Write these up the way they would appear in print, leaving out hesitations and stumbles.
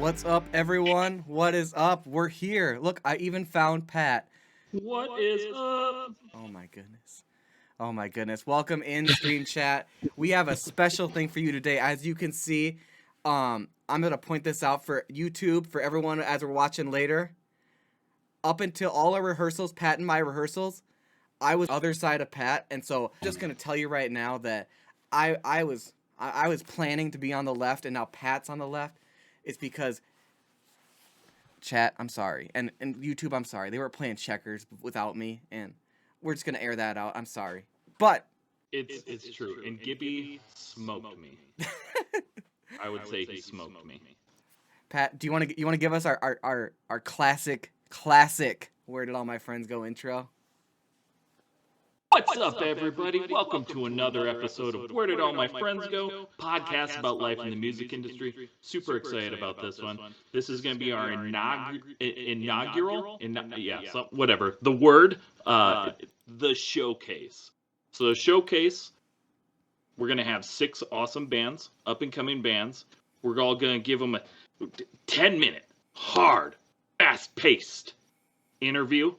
What's up, everyone? What is up? We're here. Look, I even found Pat. What is up? Oh my goodness. Oh my goodness. Welcome in stream chat. We have a special thing for you today. As you can see, I'm going to point this out for YouTube, for everyone as we're watching later. Up until all our rehearsals, Pat and my rehearsals, I was other side of Pat, and so I'm just going to tell you right now that I was planning to be on the left, and now Pat's on the left. It's because chat, I'm sorry, and YouTube, I'm sorry. They were playing checkers without me, and we're just gonna air that out. I'm sorry, but it's true. And Gibby smoked me. I would say he smoked me. Pat, do you want to give us our classic "Where Did All My Friends Go" intro? What's up, everybody? Welcome to another episode of Where Did All My Friends Go? Podcast about life in the music industry. Super excited about this one. This is going to be our inaugural, whatever. The word, the showcase. So the showcase, we're going to have 6 awesome bands, up-and-coming bands. We're all going to give them a 10-minute, hard, fast-paced interview.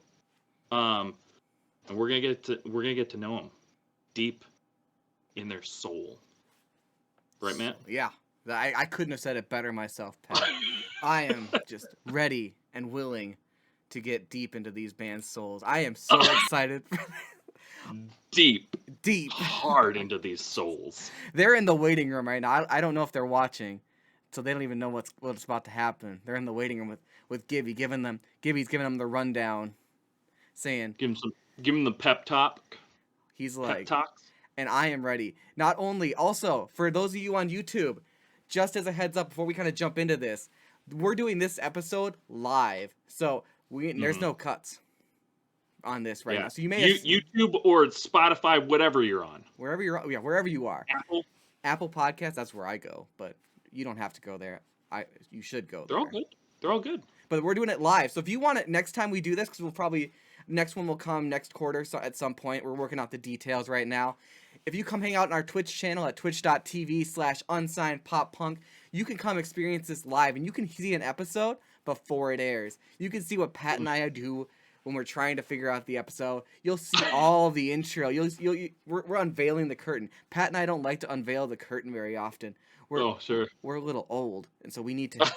And we're gonna get to know them deep in their soul, right, Matt? Yeah, I couldn't have said it better myself, Pat. I am just ready and willing to get deep into these bands' souls. I am so excited. Deep, hard into these souls. They're in the waiting room right now. I don't know if they're watching, so they don't even know what's about to happen. They're in the waiting room with Gibby's giving them the rundown, saying, Give him the pep talk. He's like, pep talks. And I am ready. Not only, also, for those of you on YouTube, just as a heads up before we kind of jump into this, we're doing this episode live. So there's no cuts on this right now. So you may YouTube or Spotify, whatever you're on. Wherever you are. Apple Podcasts, that's where I go, but you don't have to go there. You should go there. They're all good. But we're doing it live. So if you want it next time we do this, because next one will come next quarter, so at some point. We're working out the details right now. If you come hang out on our Twitch channel at twitch.tv/unsignedpoppunk, you can come experience this live, and you can see an episode before it airs. You can see what Pat and I do when we're trying to figure out the episode. You'll see all the intro. We're unveiling the curtain. Pat and I don't like to unveil the curtain very often. We're a little old, and so we need to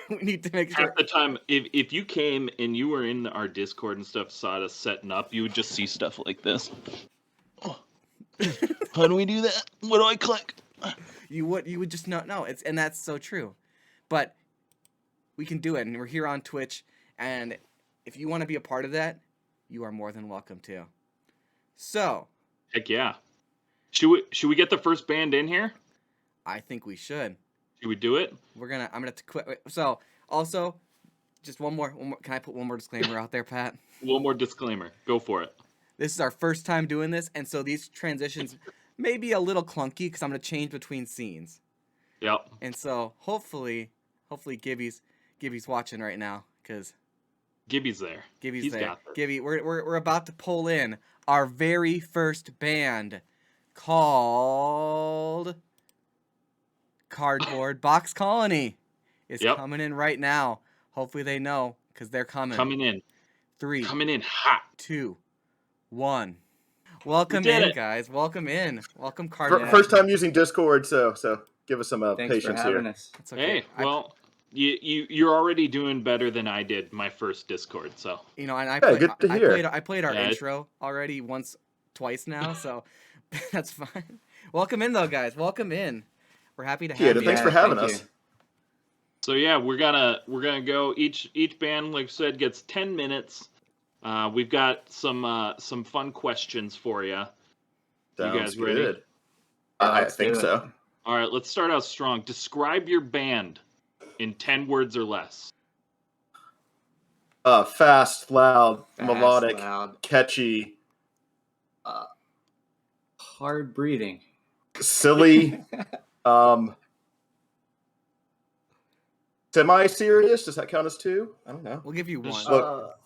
make sure. At the time, if you came and you were in our Discord and stuff, saw us setting up, you would just see stuff like this. Oh. How do we do that? What do I click? You would just not know. And that's so true. But we can do it, and we're here on Twitch, and if you want to be a part of that, you are more than welcome to. So, heck yeah. Should we get the first band in here? I think we should. Should we do it? I'm gonna have to quit. So, also, just one more. Can I put one more disclaimer out there, Pat? One more disclaimer. Go for it. This is our first time doing this, and so these transitions may be a little clunky because I'm gonna change between scenes. Yep. And so hopefully Gibby's watching right now, because Gibby's there. He's there. Got this. Gibby, we're about to pull in our very first band, called Cardboard Box Colony. Is coming in right now. Hopefully they know, because they're coming. Coming in. 3. Coming in hot. 2, 1. Welcome in, guys. Welcome in. Welcome, Cardboard. First time using Discord, so give us some patience here. Us. Okay. Hey, well, you're already doing better than I did my first Discord, so. And I played our intro already twice now, so that's fine. Welcome in, though, guys. Welcome in. We're happy to have you. Thanks for having us. So yeah, we're gonna go. Each band, like I said, gets 10 minutes. We've got some fun questions for you. Sounds you guys ready? Good. I think so. All right, let's start out strong. Describe your band in 10 words or less. Fast, loud, melodic, catchy, hard breathing, silly, semi-serious. Does that count as 2? I don't know. We'll give you 1.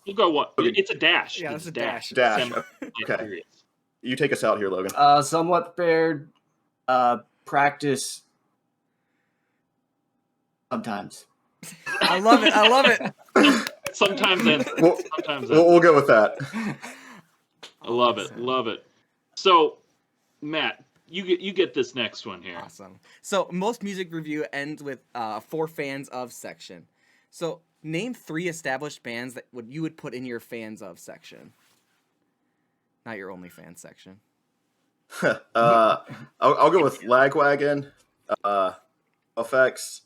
We'll go 1. It's a dash. Yeah, it's a dash. Dash. Okay. You take us out here, Logan. Somewhat prepared. Practice. Sometimes. I love it. I love it. Sometimes ends it. We'll, Sometimes we'll, ends we'll go with that. I love it. Love it. So, Matt, you get this next one here. Awesome. So most music review ends with for fans of section. So name 3 established bands that you would put in your fans of section. Not your OnlyFans section. I'll go with Lagwagon, effects,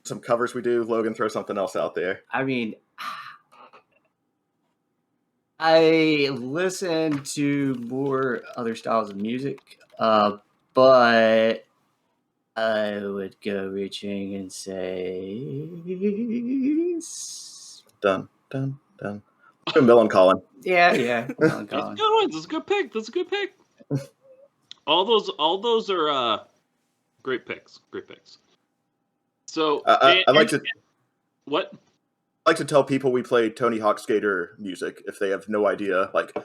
some covers we do. Logan, throw something else out there. I mean, I listen to more other styles of music, but I would go reaching and say Done. Bill and Colin. yeah. That's a good one. That's a good pick. That's a good pick. All those are great picks. Great picks. So I like to what? I like to tell people we play Tony Hawk Skater music if they have no idea, like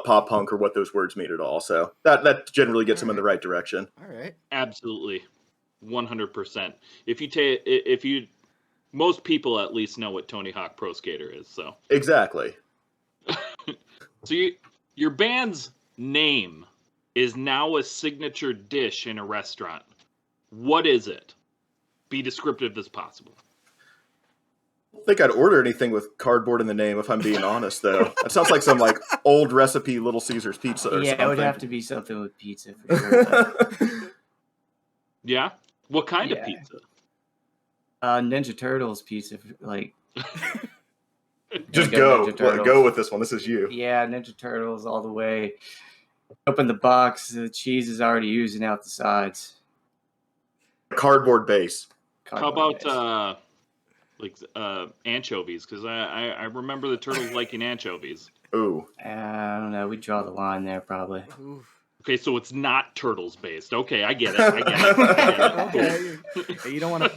pop punk or what those words mean at all. So that generally gets them in the right direction. All right. Absolutely, 100%. Most people at least know what Tony Hawk Pro Skater is. So Exactly. so your band's name is now a signature dish in a restaurant. What is it? Be descriptive as possible. I don't think I'd order anything with cardboard in the name, if I'm being honest, though. That sounds like some like old recipe Little Caesars pizza or Yeah, something. it would have to be something with pizza for sure. Yeah? What kind of Yeah. pizza? Ninja Turtles pizza, like Just Ninja go Turtles. with this one. This is you. Yeah, Ninja Turtles all the way. Open the box, the cheese is already oozing out the sides. Cardboard base. How about anchovies? Because I remember the turtles liking anchovies. Ooh. I don't know. We draw the line there, probably. Oof. Okay, so it's not turtles based. Okay, I get it. Okay. You don't want to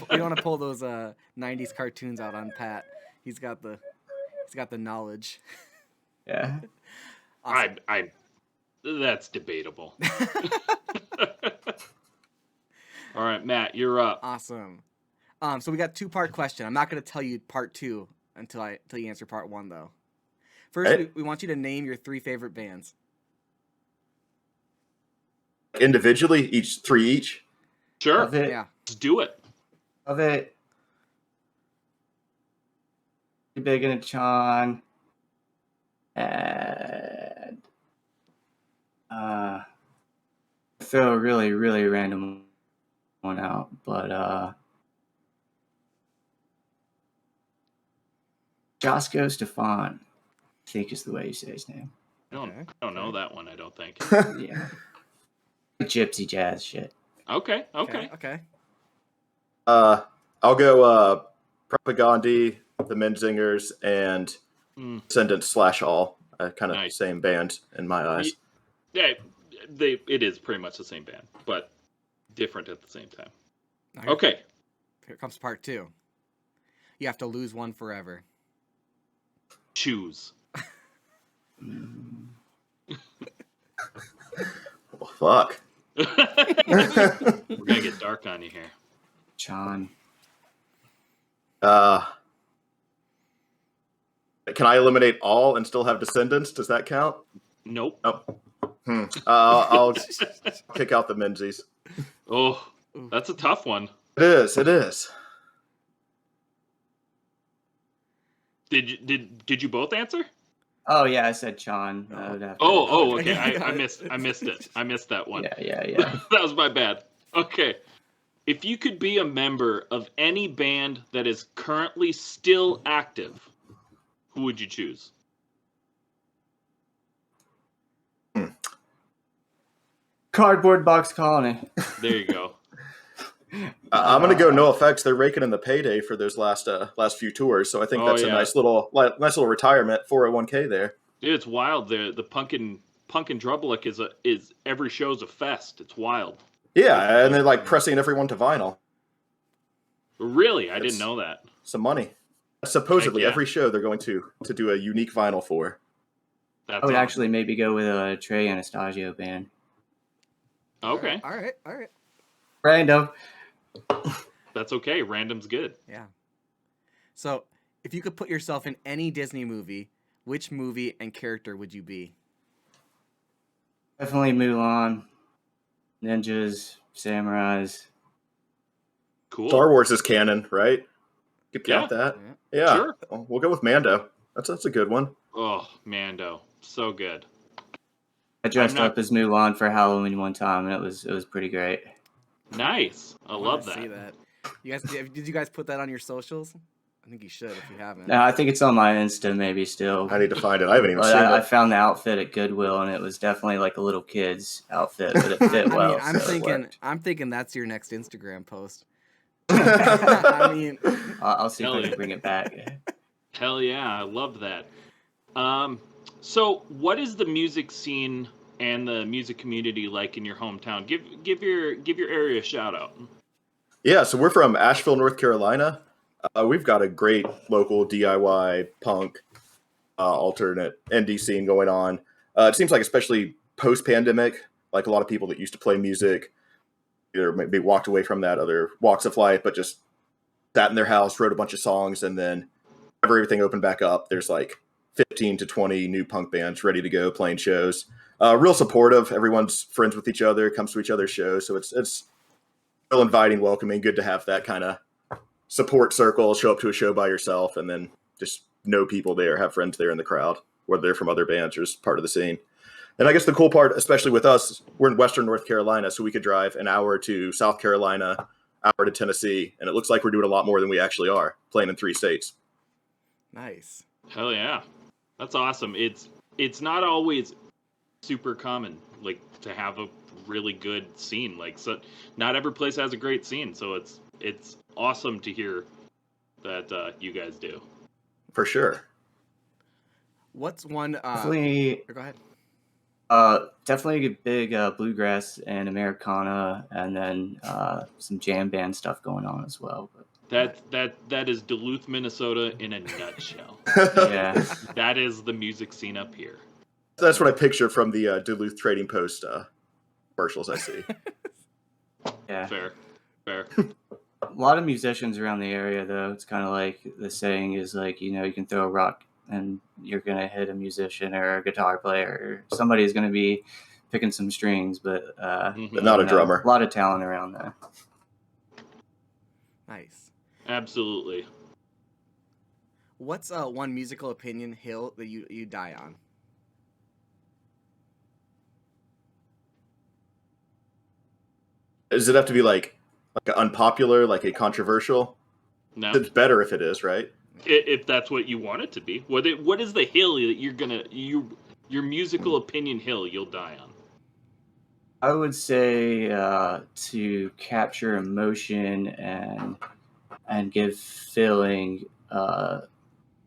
pull those 90s cartoons out on Pat. He's got the knowledge. Yeah. Awesome. I that's debatable. All right, Matt, you're up. Awesome. So we got 2-part question. I'm not going to tell you part 2 until you answer part 1 though. First, Right. we want you to name your 3 favorite bands. Individually, 3 each. Sure, Love it. Yeah. let's do it. Love it. Big into Chan. And throw a really, really random one out, but Josko Stefan, I think is the way you say his name. I don't know that one. I don't think. Yeah. Gypsy jazz shit. Okay. Okay. I'll go Propagandhi, the Menzingers, and Descendants / All. Kind of Nice. same band in my eyes. Yeah, it is pretty much the same band, but different at the same time. Now Okay. Here comes part 2. You have to lose one forever. Choose. Well, fuck. We're gonna get dark on you here. Chan. Can I eliminate all and still have Descendants? Does that count? Nope. Oh. I'll kick out the Menzies. Oh, that's a tough one. It is. Did you both answer? Oh yeah, I said Chan. Okay. I missed it. I missed that one. Yeah. That was my bad. Okay. If you could be a member of any band that is currently still active, who would you choose? Cardboard Box Colony. There you go. I'm gonna go no effects. They're raking in the payday for those last few tours, so I think that's a nice little retirement 401k there. Dude, it's wild. The Punkin Drublick is every show's a fest. It's wild. Yeah, and they're like pressing everyone to vinyl. Really, I didn't know that. Some money. Supposedly, Heck yeah. every show they're going to do a unique vinyl for. That's I would awesome. actually maybe go with a Trey Anastasio band. Okay. All right. Random. That's okay. Random's good. Yeah. So, if you could put yourself in any Disney movie, which movie and character would you be? Definitely Mulan, ninjas, samurais. Cool. Star Wars is canon, right? Could count Yeah. that. Yeah. Yeah. Sure. We'll go with Mando. That's a good one. Oh, Mando, so good. I dressed not- up as Mulan for Halloween one time, and it was pretty great. Nice. I wanna love see that. You guys, did you guys put that on your socials? I think you should if you haven't. Now I think it's on my Insta maybe still. I need to find it. I haven't even But seen I it. found the outfit at Goodwill, and it was definitely like a little kid's outfit, but it fit I well. mean, I'm so it worked. thinking that's your next Instagram post. I mean, I'll see if Hell I yeah. can bring it back. Hell yeah, I love that. So what is the music scene and the music community like in your hometown? Give your area a shout out. Yeah, so we're from Asheville, North Carolina. We've got a great local DIY punk alternate indie scene going on. It seems like, especially post-pandemic, like a lot of people that used to play music either maybe walked away from that, other walks of life, but just sat in their house, wrote a bunch of songs, and then whenever everything opened back up, there's like 15 to 20 new punk bands ready to go playing shows. Real supportive. Everyone's friends with each other, comes to each other's shows, so it's real inviting, welcoming. Good to have that kind of support circle. Show up to a show by yourself, and then just know people there, have friends there in the crowd, whether they're from other bands or just part of the scene. And I guess the cool part, especially with us, we're in Western North Carolina, so we could drive an hour to South Carolina, hour to Tennessee, and it looks like we're doing a lot more than we actually are, playing in 3 states. nice. Hell yeah, that's awesome. It's not always super common like to have a really good scene. Like, so not every place has a great scene, so it's awesome to hear that you guys do. For sure. What's one? Definitely, Go ahead. definitely a big bluegrass and Americana, and then some jam band stuff going on as well. But That is Duluth, Minnesota in a nutshell. yeah, That is the music scene up here. That's what I picture from the Duluth Trading Post commercials I see. yeah. Fair. A lot of musicians around the area, though. It's kind of like the saying is like, you can throw a rock and you're going to hit a musician or a guitar player. Or somebody's going to be picking some strings, but Mhm. But not a drummer. A lot of talent around there. Nice. Absolutely. What's one musical opinion hill that you die on? Does it have to be like unpopular, like a controversial? No, It's better if it is, right? if that's what you want it to be. What is the hill that your musical opinion hill you'll die on? I would say to capture emotion and give feeling, got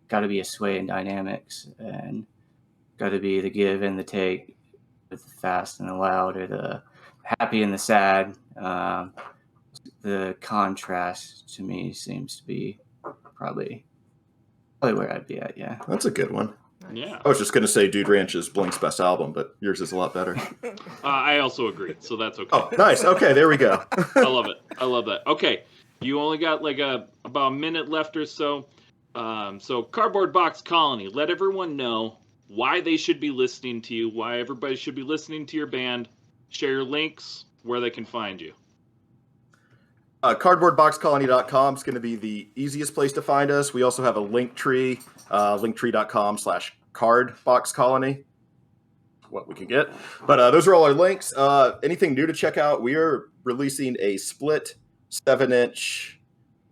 to be a sway in dynamics, and got to be the give and the take, with the fast and the loud, or the happy and the sad. The contrast to me seems to be probably where I'd be at. Yeah. That's a good one. Yeah, I was just going to say Dude Ranch is Blink's best album, but yours is a lot better. I also agree, so that's okay. Oh, nice. Okay, there we go. I love it. I love that. Okay, you only got like about a minute left or so. So Cardboard Box Colony, let everyone know why they should be listening to you, why everybody should be listening to your band. Share your links, where they can find you. Cardboardboxcolony.com is going to be the easiest place to find us. We also have a link tree, linktree.com/cardboxcolony. What we can get. But those are all our links. Anything new to check out? We are releasing a split 7-inch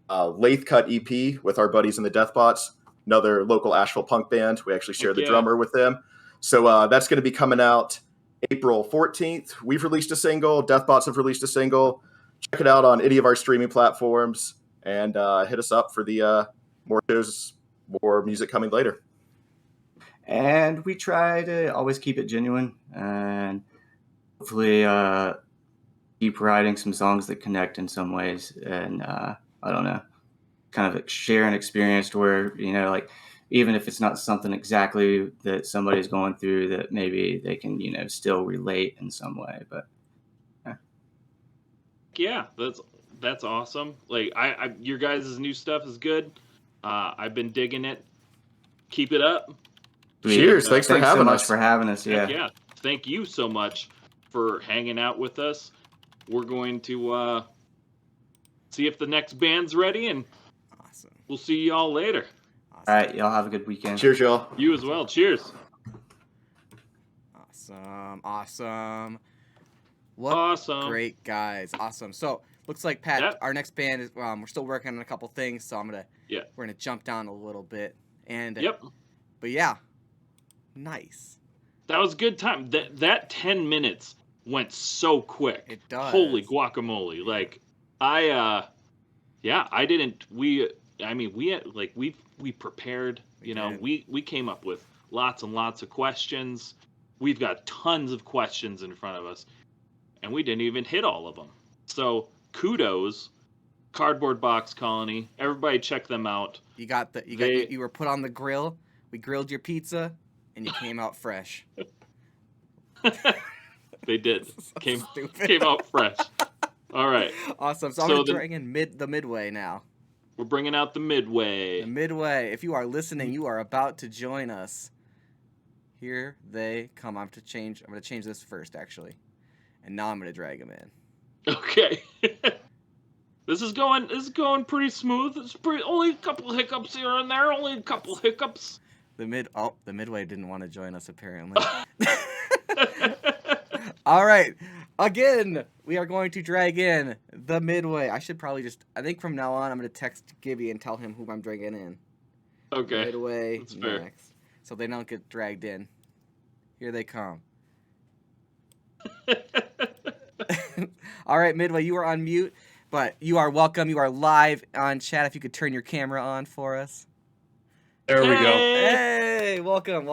lathe cut EP with our buddies in the Deathbots, another local Asheville punk band. We actually share the drummer with them. So that's going to be coming out April 14th. We've released a single. Deathbots have released a single. Check it out on any of our streaming platforms, and hit us up for the more shows, more music coming later. And we try to always keep it genuine, and hopefully keep writing some songs that connect in some ways. And I don't know, kind of share an experience where, like, even if it's not something exactly that somebody's going through, that maybe they can, still relate in some way. But Yeah, that's awesome. Like I your guys' new stuff is good. I've been digging it. Keep it up. Cheers. Thanks for Thanks so having much us. for having us. Heck Yeah. yeah. Thank you so much for hanging out with us. We're going to see if the next band's ready, and Awesome. we'll see y'all later. Awesome. All right. Y'all have a good weekend. Cheers, y'all. You as well. Cheers. Awesome. Awesome. What Awesome. great guys. Awesome. So looks like Pat, Yep. our next band is we're still working on a couple things, so we're gonna jump down a little bit. And Yep. but yeah. Nice. That was a good time. That 10 minutes went so quick. It does. Holy guacamole. Like I didn't we had like we prepared, We you know, did. we came up with lots and lots of questions. We've got tons of questions in front of us, and we didn't even hit all of them. So kudos, Cardboard Box Colony. Everybody check them out. You were put on the grill. We grilled your pizza, and you came out fresh. They did. So Came stupid. out fresh. All right. Awesome. So I'm So gonna the- drag in the midway now. We're bringing out the midway. The midway. If you are listening, you are about to join us. Here they come. I'm gonna change this first, actually, and now I'm gonna drag them in. Okay. This is going pretty smooth. It's only a couple hiccups here and there. Only a couple hiccups. The midway didn't want to join us apparently. All right. Again, we are going to drag in the midway. I think from now on I'm going to text Gibby and tell him who I'm dragging in. Okay. Midway That's fair. next. So they don't get dragged in. Here they come. All right, Midway, you are on mute, but you are welcome. You are live on chat. If you could turn your camera on for us. There we go. Hey, welcome.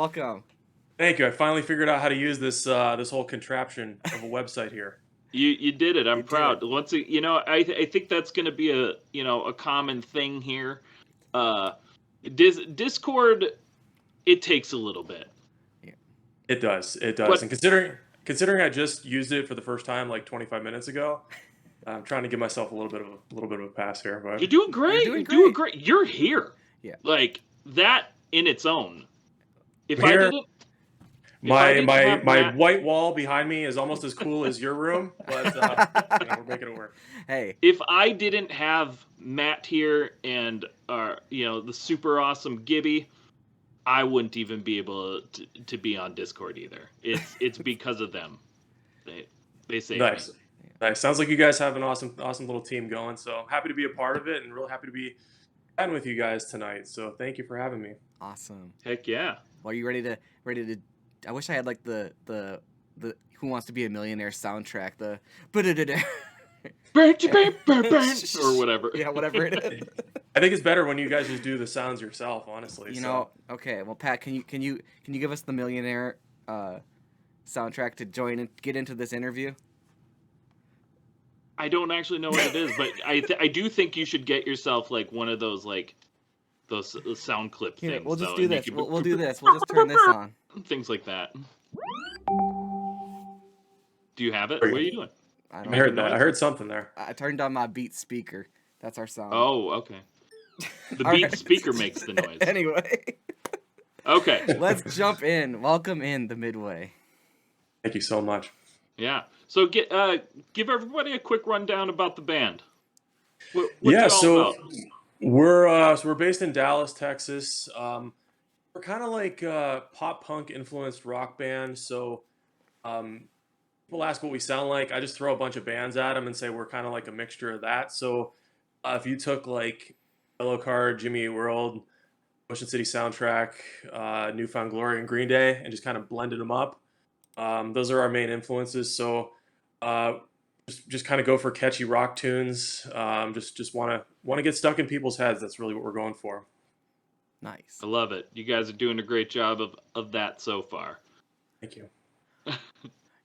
Thank you. I finally figured out how to use this this whole contraption of a website here. You did it. I'm You did proud. it. I think that's going to be a common thing here. Discord, it takes a little bit. It does. But- And considering I just used it for the first time like 25 minutes ago, I'm trying to give myself a little bit of a pass here. But You're doing great. You're You're doing doing great. You're here. Yeah. Like that in its own. If Here- I didn't have my Matt- white wall behind me is almost as cool as your room, but we're making it work. Hey, if I didn't have Matt here and the super awesome Gibby, I wouldn't even be able to be on Discord either. It's because of them. They say Nice. Nice. Sounds like you guys have an awesome little team going. So I'm happy to be a part of it and real happy to be chatting with you guys tonight. So thank you for having me. awesome. Heck yeah. Well, are you ready to? I wish I had like the Who Wants to Be a Millionaire soundtrack. The Or whatever. Yeah, whatever it is. I think it's better when you guys just do the sounds yourself, honestly. Okay. Well, Pat, can you give us the Millionaire soundtrack to join and get into this interview? I don't actually know what it is, but I do think you should get yourself like one of those those sound clip Here, things. we'll just so- do and you this. can- We'll do this. We'll just turn this on. Things like that. Do you have it? Where What are you- you doing? I I don't. heard that. I heard something there. I turned on my Beats speaker. That's our sound. Oh, okay. The All Beat right. speaker makes the noise. Anyway, Okay. let's jump in. Welcome in the Midway. Thank you so much. Yeah. So give everybody a quick rundown about the band. What's Yeah, it all so about? we're based in Dallas, Texas. We're kind of like a pop punk influenced rock band. So people ask what we sound like. I just throw a bunch of bands at them and say we're kind of like a mixture of that. So if you took like Yellow Card, Jimmy Eat World, Ocean City Soundtrack, Newfound Glory, and Green Day, and just kind of blended them up, those are our main influences. So just kind of go for catchy rock tunes. Just want to get stuck in people's heads. That's really what we're going for. Nice. I love it. You guys are doing a great job of that so far. Thank you.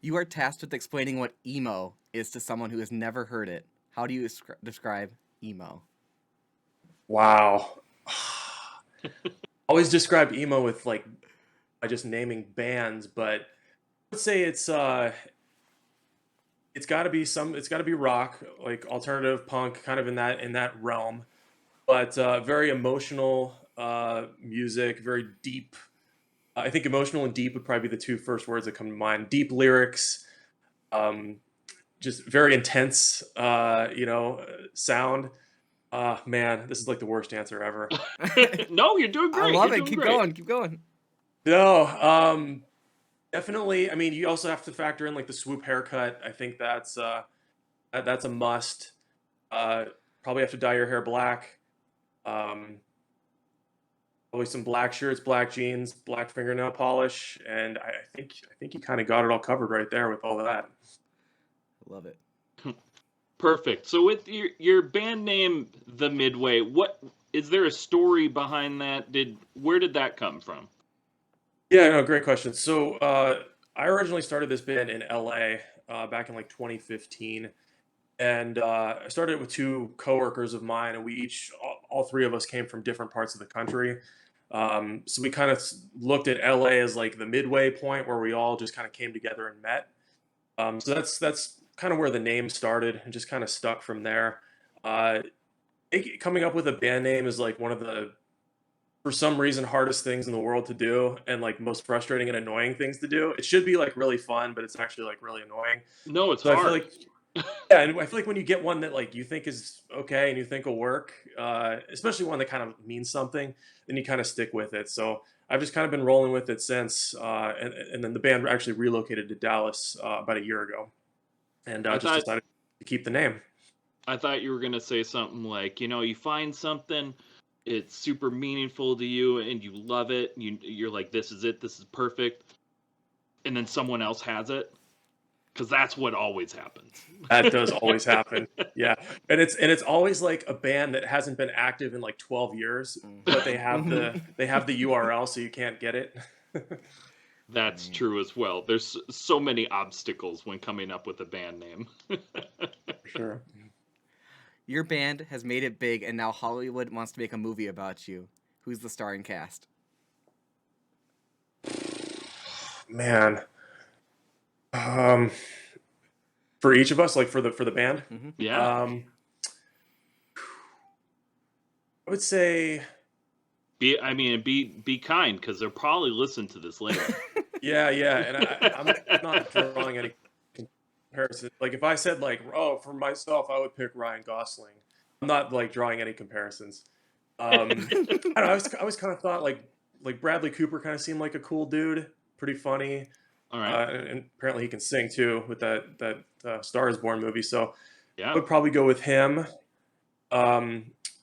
You are tasked with explaining what emo is to someone who has never heard it. How do you describe emo? Wow. Always describe emo with like by just naming bands, but I would say it's it's got to be rock, like alternative punk, kind of in that realm, but very emotional music, very deep. I think emotional and deep would probably be the two first words that come to mind. Deep lyrics, um, just very intense, sound. Man, this is like the worst answer ever. No, you're doing I great. love You're it. doing Keep great. going. Keep going. No, definitely. I mean, you also have to factor in like the swoop haircut. I think that's a must. Uh, Probably have to dye your hair black. Um, Probably some black shirts, black jeans, black fingernail polish, and I think you kind of got it all covered right there with all that. Love it. Perfect. So with your band name, The Midway, what is there a story behind that? Where did that come from? Yeah, no, great question. So I originally started this band in LA back in like 2015, and I started it with two coworkers of mine, and all three of us came from different parts of the country. So we kind of looked at LA as like the midway point where we all just kind of came together and met. So that's kind of where the name started, and just kind of stuck from there. I think coming up with a band name is like one of the, for some reason, hardest things in the world to do, and like most frustrating and annoying things to do. It should be like really fun, but it's actually like really annoying. No, it's So I feel hard. like, yeah, and I feel like when you get one that like you think is okay and you think will work, especially one that kind of means something, then you kind of stick with it. So I've just kind of been rolling with it since, and then the band actually relocated to Dallas about a year ago, and I just thought decided to keep the name. I thought you were gonna say something like, you find something, it's super meaningful to you, and you love it. You're like, this is it. This is perfect. And then someone else has it, because that's what always happens. That does always happen. Yeah, and it's always like a band that hasn't been active in like 12 years, but they have the URL, so you can't get it. That's true as well. There's so many obstacles when coming up with a band name. Sure. Your band has made it big, and now Hollywood wants to make a movie about you. Who's the starring cast? Man, um, for each of us, like for the band, Yeah. I would say, Be kind, because they'll probably listen to this later. yeah, and I'm not drawing any comparison. Like if I said like, oh, for myself, I would pick Ryan Gosling. I'm not like drawing any comparisons. I don't know. I always kind of thought like Bradley Cooper kind of seemed like a cool dude, pretty funny, All right. and apparently he can sing too with that Star Is Born movie. So Yeah. I would probably go with him.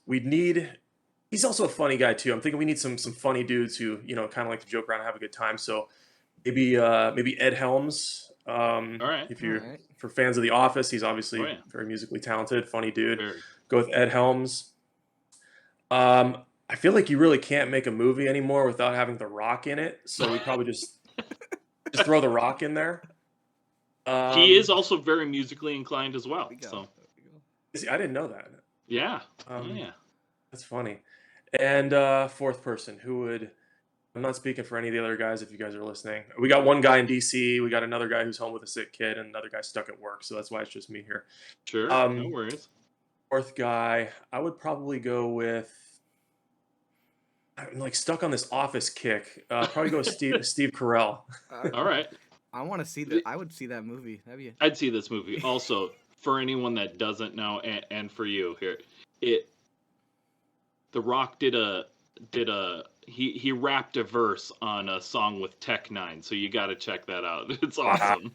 We'd need. He's also a funny guy too. I'm thinking we need some funny dudes who kind of like to joke around and have a good time. So maybe Ed Helms. All right. If you're All right. for fans of The Office, he's obviously Oh, yeah. very musically talented, funny dude. Very. Go with Ed Helms. I feel like you really can't make a movie anymore without having The Rock in it, so we probably just throw The Rock in there. He is also very musically inclined as well. There we go. So See, I didn't know that. yeah. Um, Yeah. That's funny. And fourth person, who would? I'm not speaking for any of the other guys. If you guys are listening, we got one guy in DC. We got another guy who's home with a sick kid, and another guy stuck at work. So that's why it's just me here. Sure. No Um, worries. Fourth guy, I would probably go with. I'm like stuck on this Office kick. Probably go with Steve Carell. All right. I want to see that. I would see that movie. That'd be. I'd see this movie. Also, for anyone that doesn't know, and for you here, The Rock he rapped a verse on a song with Tech Nine, so you got to check that out. It's awesome.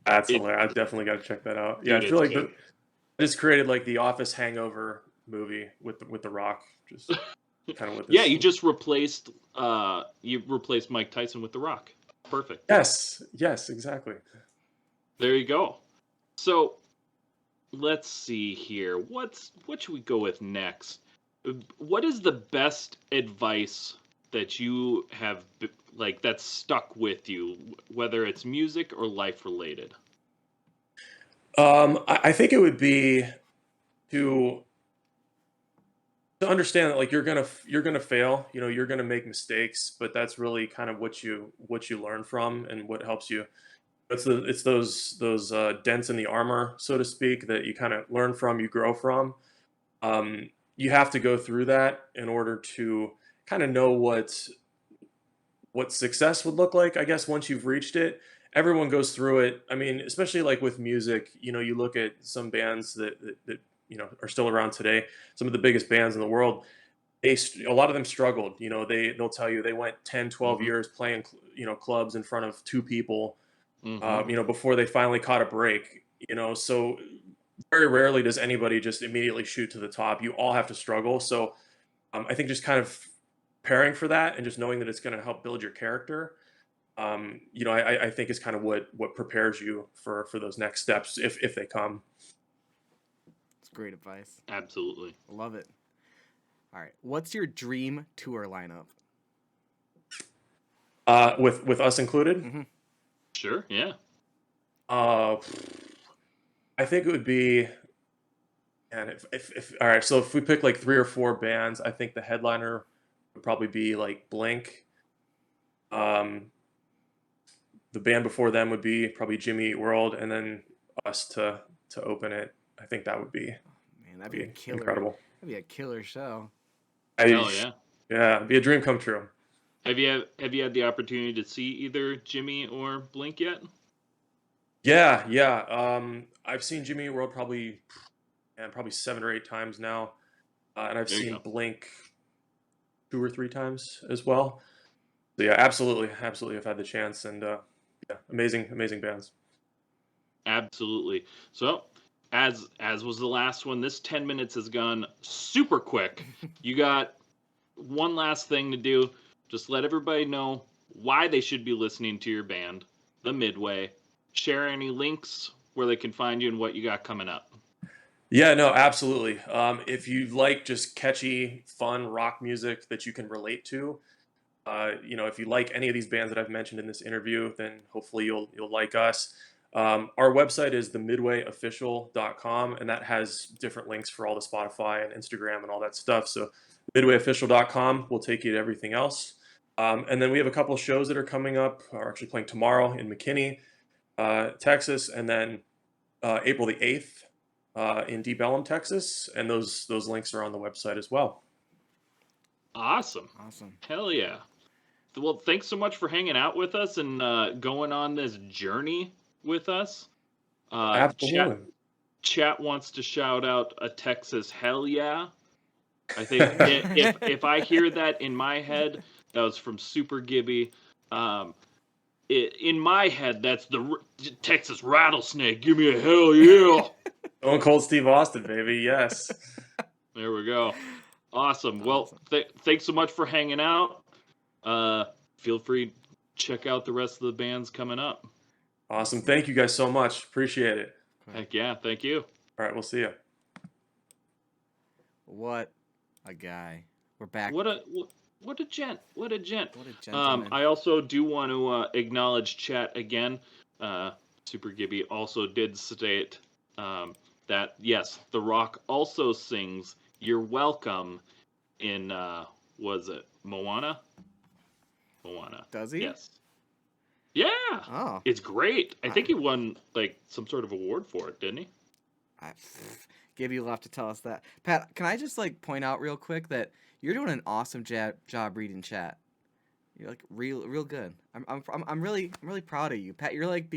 That's hilarious. I definitely got to check that out. Yeah, Dude, I feel it's like I just created like the Office hangover movie with the Rock, just kind of with this. Yeah, you just replaced Mike Tyson with The Rock. Perfect. Yes, exactly. There you go. So let's see here. What should we go with next? What is the best advice that you have that's stuck with you, whether it's music or life related? I think it would be to understand that like you're gonna fail. You're gonna make mistakes, but that's really kind of what you learn from and what helps you It's those dents in the armor, so to speak, that you kind of learn from, you grow from. You have to go through that in order to kind of know what success would look like, I guess, once you've reached it. Everyone goes through it. I mean, especially like with music, you look at some bands that are still around today, some of the biggest bands in the world. A lot of them struggled. They'll tell you they went 10, 12 Mhm. years playing, clubs in front of two people, Mhm. before they finally caught a break. So very rarely does anybody just immediately shoot to the top. You all have to struggle. So I think just kind of preparing for that and just knowing that it's going to help build your character, I think is kind of what prepares you for those next steps if they come. It's great advice. Absolutely. Love it. All right. What's your dream tour lineup? With us included, Mm-hmm. Sure. Yeah. uh, I think it would be. And if all right, so if we pick like 3 or 4 bands, I think the headliner would probably be like Blink. Um, the band before them would be probably Jimmy Eat World, and then us to open it. I think that would be Man, that'd be a killer. incredible. That'd be a killer show. Hell yeah. Yeah, it'd be a dream come true. Have you had the opportunity to see either Jimmy or Blink yet? Yeah, yeah. I've seen Jimmy Eat World probably 7 or 8 times now, and I've There you seen go. Blink 2 or 3 times as well. So yeah, absolutely, absolutely. I've had the chance, and yeah, amazing bands. Absolutely. So, as was the last one, this 10 minutes has gone super quick. You got one last thing to do. Just let everybody know why they should be listening to your band, The Midway. Share any links where they can find you and what you got coming up. Yeah, no, absolutely. If you like just catchy, fun rock music that you can relate to, if you like any of these bands that I've mentioned in this interview, then hopefully you'll like us. Our website is themidwayofficial.com, and that has different links for all the Spotify and Instagram and all that stuff. So midwayofficial.com will take you to everything else. And then we have a couple of shows that are coming up. We're actually playing tomorrow in McKinney, Texas, and then April the 8th in Deep Ellum, Texas. And those links are on the website as well. Awesome. Awesome. Hell yeah. Well, thanks so much for hanging out with us and going on this journey with us. Chat Absolutely. Chat wants to shout out a Texas hell yeah. I think if I hear that in my head, that was from Super Gibby. Um, in my head, that's the Texas rattlesnake. Give me a hell yeah. Stone Cold Steve Austin, baby. Yes. There we go. Awesome. Well, Awesome. thanks so much for hanging out. Feel free to check out the rest of the bands coming up. Awesome. Thank you guys so much. Appreciate it. Heck yeah. Thank you. All right, we'll see you. What a guy. We're back. What a gent. What a gent. What a gentleman. I also do want to acknowledge chat again. Super Gibby also did state that, yes, The Rock also sings You're Welcome in, was it Moana? Moana. Does he? Yes. Yeah. Oh. It's great. I think he won, like, some sort of award for it, didn't he? Gibby will have to tell us that. Pat, can I just like point out real quick that you're doing an awesome job reading chat. You're like real good. I'm really proud of you, Pat. You're like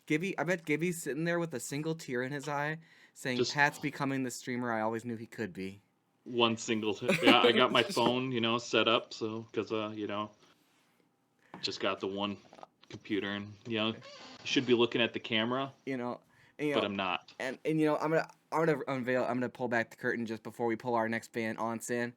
Gibby. I bet Gibby's sitting there with a single tear in his eye, saying Pat's becoming the streamer I always knew he could be. One single. Yeah, I got my phone, set up, so because just got the one computer, and should be looking at the camera. But I'm not. And I'm gonna pull back the curtain just before we pull our next band on San.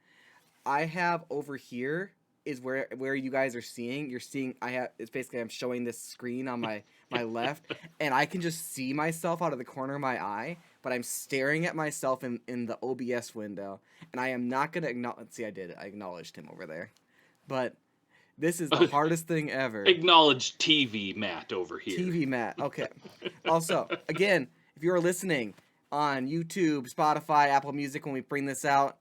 I have over here is where you guys are seeing. You're seeing it's basically I'm showing this screen on my left, and I can just see myself out of the corner of my eye, but I'm staring at myself in the OBS window, and I am not gonna acknowledge. See, I did it. I acknowledged him over there, but this is the hardest thing ever. Acknowledge TV Matt over here. TV Matt. Okay. Also, again, if you are listening on YouTube, Spotify, Apple Music when we bring this out,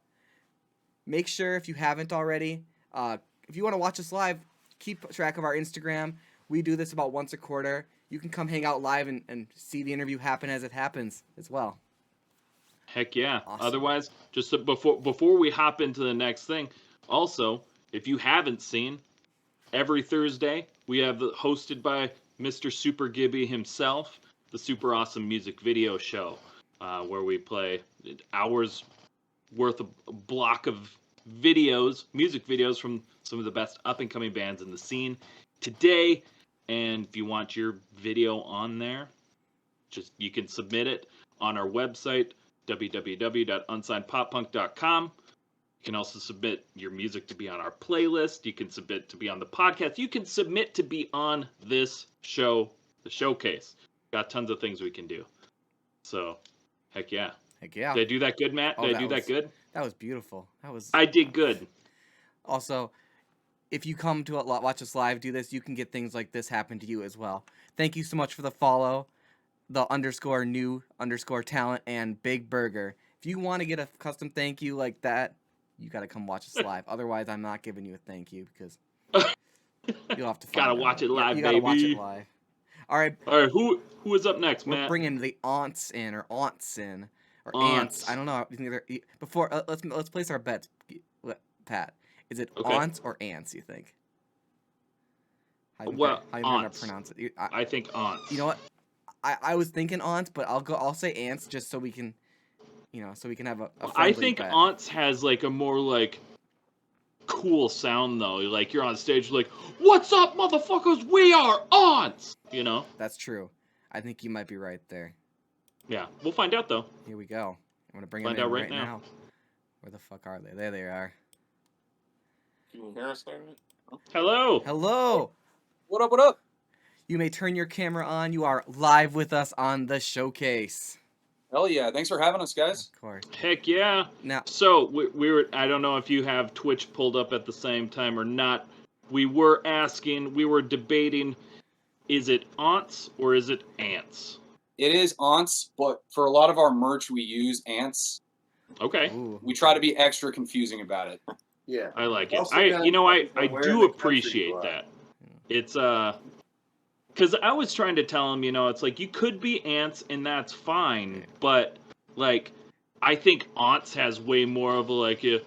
make sure if you haven't already, if you want to watch us live, keep track of our Instagram. We do this about once a quarter. You can come hang out live and see the interview happen as it happens as well. Heck yeah. Awesome. Otherwise, just before we hop into the next thing, also, if you haven't seen, every Thursday we have hosted by Mr. Super Gibby himself, the Super Awesome Music Video Show, where we play hours worth of block of music videos from some of the best up and coming bands in the scene today. And if you want your video on there, you can submit it on our website, www.unsignedpoppunk.com. You can also submit your music to be on our playlist. You can submit to be on the podcast. You can submit to be on this show, the showcase. Got tons of things we can do. So, heck yeah. Heck yeah. Did I do that good, Matt? Did I do that good? That was beautiful. I did good. Also, if you come to watch us live do this, you can get things like this happen to you as well. Thank you so much for the follow, the _new_talent, and Big Burger. If you want to get a custom thank you like that, you got to come watch us live. Otherwise, I'm not giving you a thank you because you'll have to find Gotta watch it live, you gotta watch baby. it live. All right. Who is up next, We're Matt? bringing the aunts in, or aunts in, or ants. I don't know. Before let's place our bets, Pat. Is it aunts or ants? You think? How you gonna pronounce it? I think aunts. You know what? I was thinking aunts, but I'll say ants just so we can, so we can have a I think bet. aunts has like a more like cool sound though. Like you're on stage, like, "What's up, motherfuckers? We are aunts." You know. That's true. I think you might be right there. Yeah, we'll find out though. Here we go. I'm gonna bring them in right now. Where the fuck are they? There they are. Can you hear us there? Hello. Hello. What up, what up? You may turn your camera on. You are live with us on the showcase. Hell yeah. Thanks for having us, guys. Of course. Heck yeah. Now, so we were, I don't know if you have Twitch pulled up at the same time or not. We were debating, is it aunts or is it ants? It is aunts, but for a lot of our merch, we use ants. Okay. ooh. We try to be extra confusing about it. Yeah. I like it. Also I depends on do where in the country appreciate you are. that. It's because I was trying to tell him, it's like you could be ants and that's fine, but like I think aunts has way more of a like you're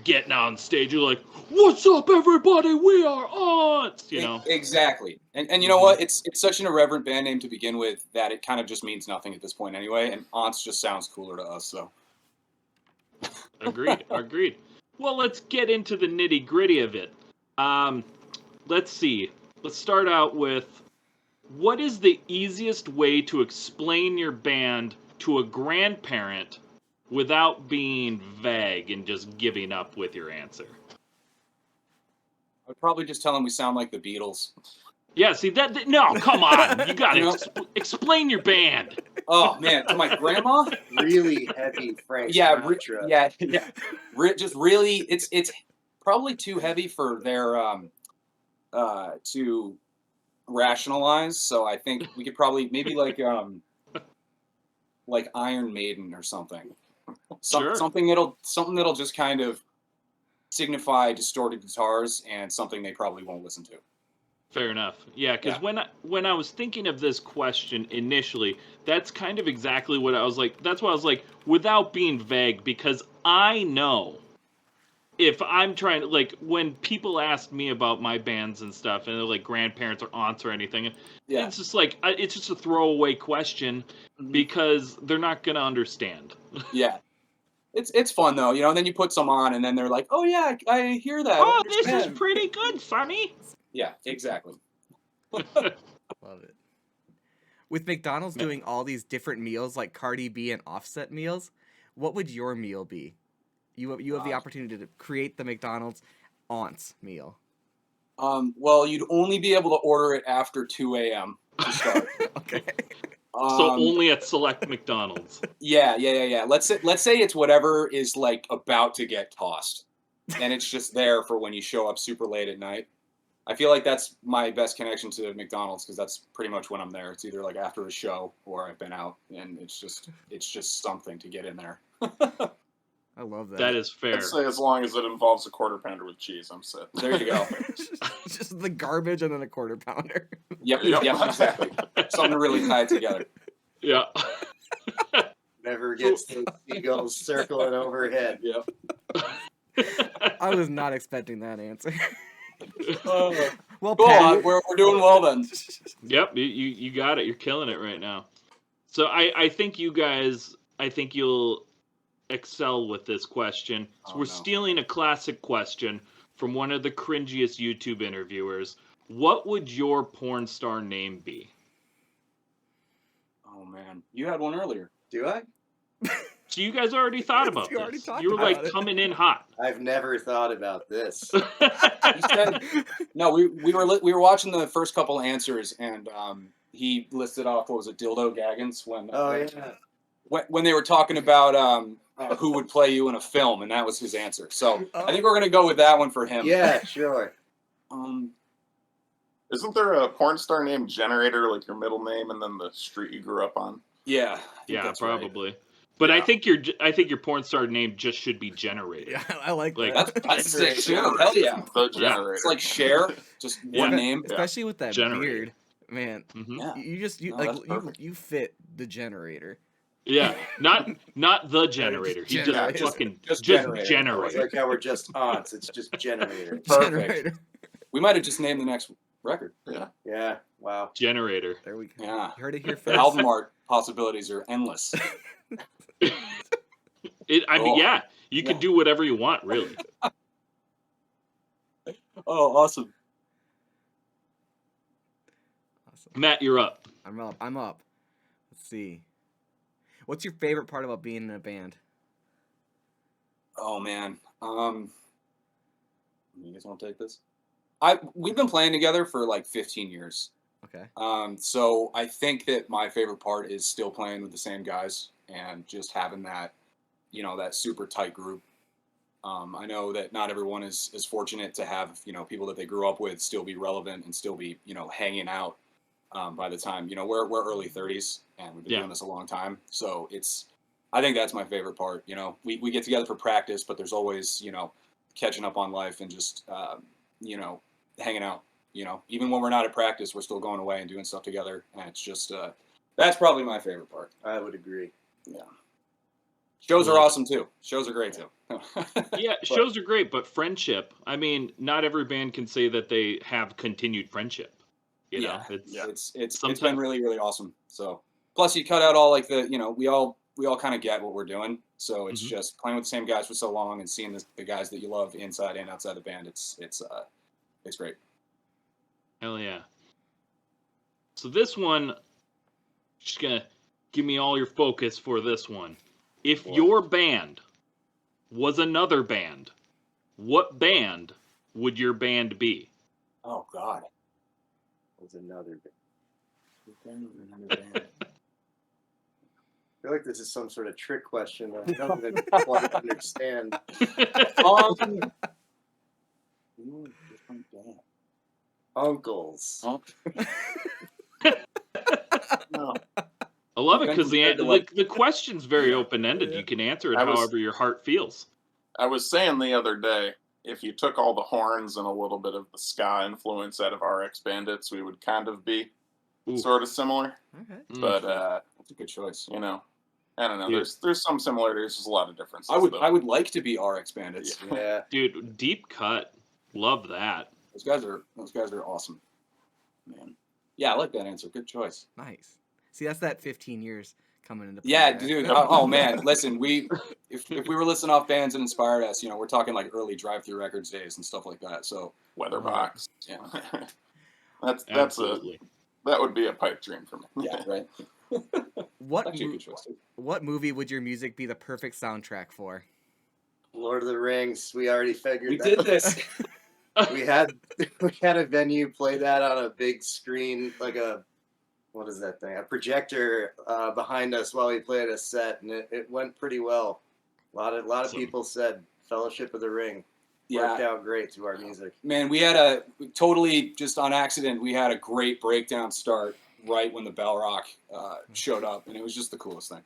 getting on stage, you're like, "What's up, everybody? We are aunts," you know. Exactly. And you know what? It's such an irreverent band name to begin with that it kind of just means nothing at this point anyway. And aunts just sounds cooler to us. So. Agreed. Well, let's get into the nitty gritty of it. Let's see. Let's start out with, what is the easiest way to explain your band to a grandparent without being vague and just giving up with your answer? I'd probably just tell them we sound like the Beatles. Yeah, see, no, come on. You gotta explain your band. Oh, man, to my grandma? Really heavy Frank Yeah, Sinatra. yeah. Just really, it's probably too heavy for their to rationalize. So I think we could probably maybe like Iron Maiden or something. Sure. Something that'll just kind of signify distorted guitars and something they probably won't listen to. Fair enough. Yeah, because when I was thinking of this question initially, that's kind of exactly what I was like. That's why I was like, without being vague, because I know if I'm trying to, like, when people ask me about my bands and stuff, and they're like grandparents or aunts or anything, it's just like, it's just a throwaway question because they're not going to understand. Yeah. It's fun though, and then you put some on and then they're like, "Oh yeah, I hear that." Oh, this is pretty good, Sonny. Yeah, exactly. Love it. With McDonald's doing all these different meals like Cardi B and Offset meals, what would your meal be? You have the opportunity to create the McDonald's aunts meal. Well, you'd only be able to order it after 2 a.m. to start. Okay. So only at select McDonald's. Yeah. Let's say it's whatever is like about to get tossed, and it's just there for when you show up super late at night. I feel like that's my best connection to McDonald's because that's pretty much when I'm there. It's either like after a show or I've been out, and it's just something to get in there. I love that. That is fair. I'd say as long as it involves a quarter pounder with cheese, I'm set. There you go. Just the garbage and then a quarter pounder. Yep, exactly. Something to really tie it together. Yeah. Never gets those seagulls circling overhead. Yep. I was not expecting that answer. Well, Cool. Pat, We're doing well then. Yep, you got it. You're killing it right now. So I think you guys, I think you'll excel with this question. So Oh, we're no. stealing a classic question from one of the cringiest YouTube interviewers. What would your porn star name be? Oh man, you had one earlier. Do I? So you guys already thought about You already this. talked You were like about it. coming in hot. I've never thought about this. He said, no, we were watching the first couple answers, and he listed off, what was it, dildo gaggins when Oh yeah. when they were talking about who would play you in a film, and that was his answer. So I think we're gonna go with that one for him. Yeah, sure. Isn't there a porn star named Generator, like your middle name, and then the street you grew up on? Yeah. I think Yeah, that's right. probably. But Yeah. I think your porn star name just should be Generator. Yeah, I like Like, that. That's sick too. Hell yeah. The Generator. It's like Cher, just one Yeah. name. Especially with that Generator. beard, man. Mhm. Yeah. You just No, that's perfect. you fit the generator. Yeah, not the Generator. He just Generator. fucking Just just Generator. It's Generator. like how we're just aunts. It's just generator. Perfect. Generator. We might have just named the next record. Yeah. Yeah. Wow. Generator. There we go. Yeah. You heard it here The first. album art possibilities are endless. I mean, Oh. yeah, you could Yeah. do whatever you want, really. Oh, awesome. Awesome. Matt, you're up. I'm up. Let's see. What's your favorite part about being in a band? Oh man. You guys want to take this? We've been playing together for like 15 years. Okay. So I think that my favorite part is still playing with the same guys and just having that, that super tight group. I know that not everyone is fortunate to have, people that they grew up with still be relevant and still be, hanging out by the time, we're early 30s and we've been Yeah. doing this a long time. So I think that's my favorite part. We get together for practice, but there's always, catching up on life and just, hanging out. Even when we're not at practice, we're still going away and doing stuff together. And it's just, that's probably my favorite part. I would agree. Yeah. Shows are awesome too. Shows are great too. Yeah, shows are great, but friendship, I mean, not every band can say that they have continued friendship. You know, It's been sometimes- really, really awesome. So plus you cut out all like the, we all kind of get what we're doing. So it's Mhm. just playing with the same guys for so long and seeing the guys that you love inside and outside the band. It's great. Hell yeah. So this one, just gonna give me all your focus for this one. If your band was another band, what band would your band be? Oh God. Was another band. I feel like this is some sort of trick question that I don't even quite understand. Different band. Uncles. Oh. No. I love it Been because compared to, like- the question's very open-ended. You can answer it I was- however your heart feels. I was saying the other day, if you took all the horns and a little bit of the ska influence out of RX Bandits, we would kind of be Ooh. sort of similar. Okay. Mm. But That's a good choice. I don't know. Yeah. There's some similarities. There's a lot of differences. I though. would like to be RX Bandits. Yeah. Dude, deep cut. Love that. Those guys are awesome. Man. Yeah, I like that answer. Good choice. Nice. See, that's that 15 years coming into play. Yeah, right? dude. Oh man, listen, if we were listing off bands that inspired us, we're talking like early Drive-Thru Records days and stuff like that. So Weatherbox. yeah, Absolutely. That would be a pipe dream for me. yeah, right. What Actually, a mo- good choice too. what movie would your music be the perfect soundtrack for? Lord of the Rings. We already figured We that. did this. we had a venue play that on a big screen, like what is that thing? A projector behind us while we played a set, and it went pretty well. A lot of Awesome. people said Fellowship of the Ring Yeah, worked out great to our music. man, we had totally just on accident. We had a great breakdown start right when the Bell Rock showed up, and it was just the coolest thing.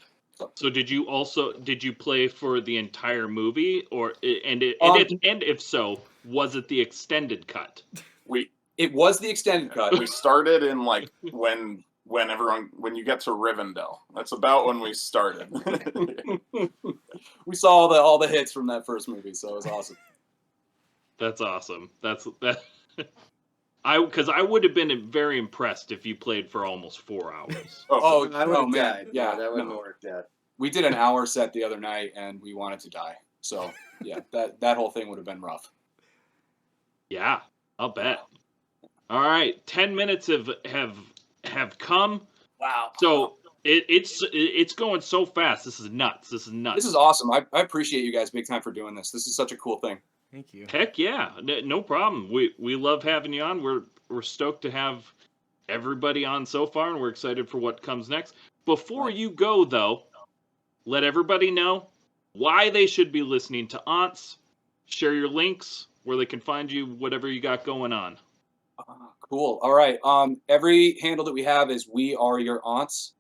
So did you play for the entire movie, or and if so, was it the extended cut? It was the extended cut. We started in like when you get to Rivendell. That's about when we started. We saw all the hits from that first movie, so it was awesome. That's awesome. Because I would have been very impressed if you played for almost 4 hours. I would have man, died. yeah, that wouldn't have worked out. We did an hour set the other night, and we wanted to die. So yeah, that whole thing would have been rough. Yeah, I'll bet. All right, 10 minutes have come. Wow. So it's going so fast. This is nuts. This is awesome. I appreciate you guys big time for doing this. This is such a cool thing. Thank you. Heck yeah, no problem. We love having you on. We're stoked to have everybody on so far, and we're excited for what comes next. Before you go, though, let everybody know why they should be listening to Aunts. Share your links where they can find you, whatever you got going on. Cool. All right. Every handle that we have is We Are Your Aunts.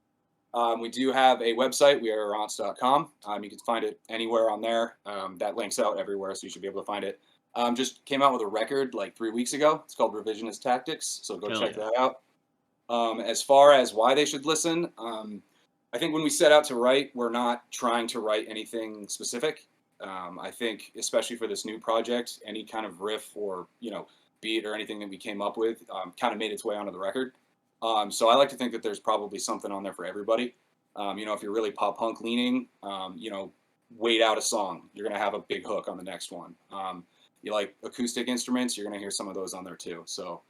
We do have a website, weareyouраunts.com. You can find it anywhere on there. That links out everywhere, so you should be able to find it. Just came out with a record like 3 weeks ago. It's called Revisionist Tactics, so go check that out. As far as why they should listen, I think when we set out to write, we're not trying to write anything specific. I think, especially for this new project, any kind of riff or beat or anything that we came up with kind of made its way onto the record. So I like to think that there's probably something on there for everybody. If you're really pop punk leaning, wait out a song. You're going to have a big hook on the next one. You like acoustic instruments, you're going to hear some of those on there too. So,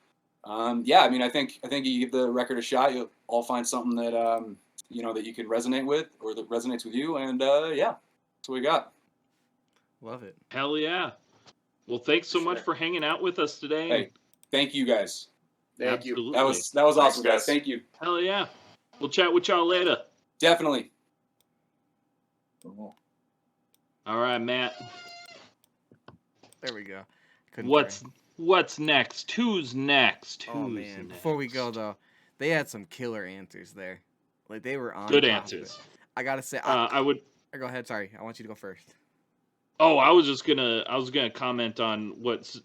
I think you give the record a shot, you'll all find something that, that you can resonate with or that resonates with you. And that's what we got. Love it. Hell yeah. Well, thanks so much for hanging out with us today. Hey, thank you guys. Thank you. That was awesome, guys. Thank you. Hell yeah. We'll chat with y'all later. Definitely. All right, Matt. There we go. What's next? Who's next? Oh man. Before we go though, they had some killer answers there. Like they were on good top answers. of it. I gotta say, I would. Go ahead. Sorry, I want you to go first. Oh, I was gonna comment on what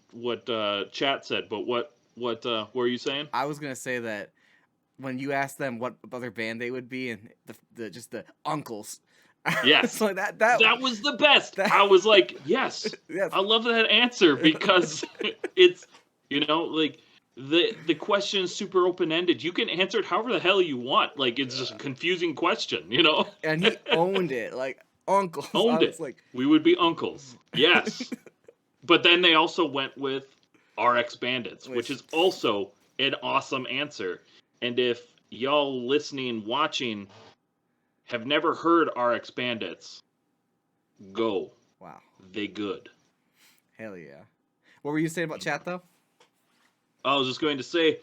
chat said, but what were you saying? I was gonna say that when you asked them what other band they would be, and the uncles. Yes, like that was the best. I was like, yes, I love that answer because it's like the question is super open ended. You can answer it however the hell you want. Like it's just a confusing question, And he owned it, like. Uncles. Owned it. Like, we would be uncles. Yes. But then they also went with RX Bandits, which is also an awesome answer. And if y'all listening, watching, have never heard RX Bandits, go. Wow. They good. Hell yeah. What were you saying about chat, though? I was just going to say,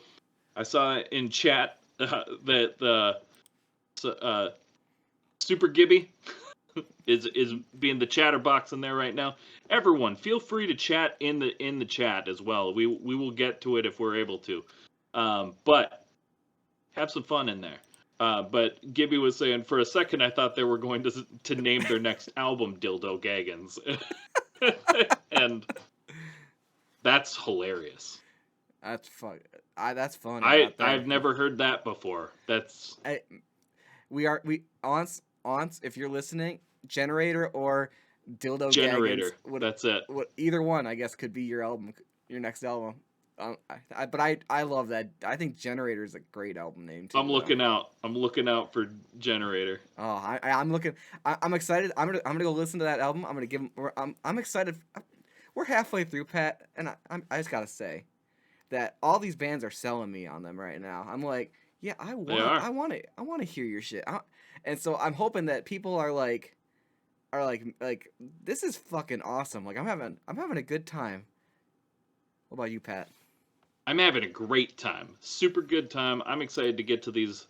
I saw in chat that the Super Gibby is being the chatterbox in there right now. Everyone, feel free to chat in the chat as well. We will get to it if we're able to, but have some fun in there. But Gibby was saying for a second I thought they were going to name their next album Dildo Gaggins, and that's hilarious. That's fun. That's fun. I've never heard that before. That's Aunts, if you're listening, Generator or Dildo Generator. Gaggins, That's it. Either one, I guess, could be your next album. But I love that. I think Generator is a great album name too. I'm looking out for Generator. Oh, I'm looking. I'm excited. I'm gonna go listen to that album. I'm gonna give him. I'm excited. We're halfway through, Pat, and I just gotta say that all these bands are selling me on them right now. I'm like, yeah, I want to hear your shit. And so I'm hoping that people are like this is fucking awesome. Like I'm having a good time. What about you, Pat? I'm having a great time. Super good time. I'm excited to get to these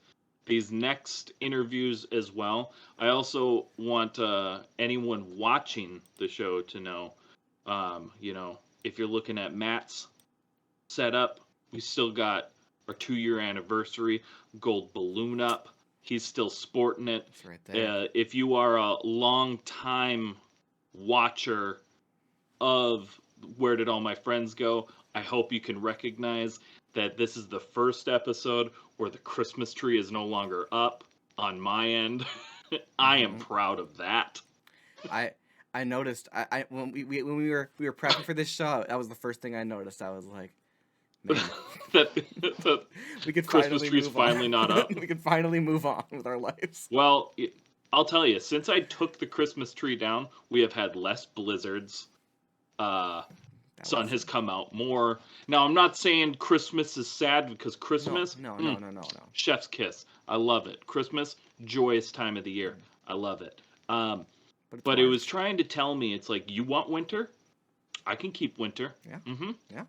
next interviews as well. I also want anyone watching the show to know, if you're looking at Matt's setup, we still got our 2-year anniversary gold balloon up. He's still sporting it. It's right there. If you are a long time watcher of Where Did All My Friends Go, I hope you can recognize that this is the first episode where the Christmas tree is no longer up on my end. I am proud of that. I noticed when we were prepping for this show, that was the first thing I noticed. I was like, man, that the we could Christmas finally tree's move finally on. not up. We can finally move on with our lives. Well, I'll tell you, since I took the Christmas tree down, we have had less blizzards. Sun has come out more. Now, I'm not saying Christmas is sad because Christmas, No. chef's kiss. I love it. Christmas, joyous time of the year. I love it. But it was trying to tell me, it's like, you want winter? I can keep winter. Yeah. Mm-hmm. Yeah.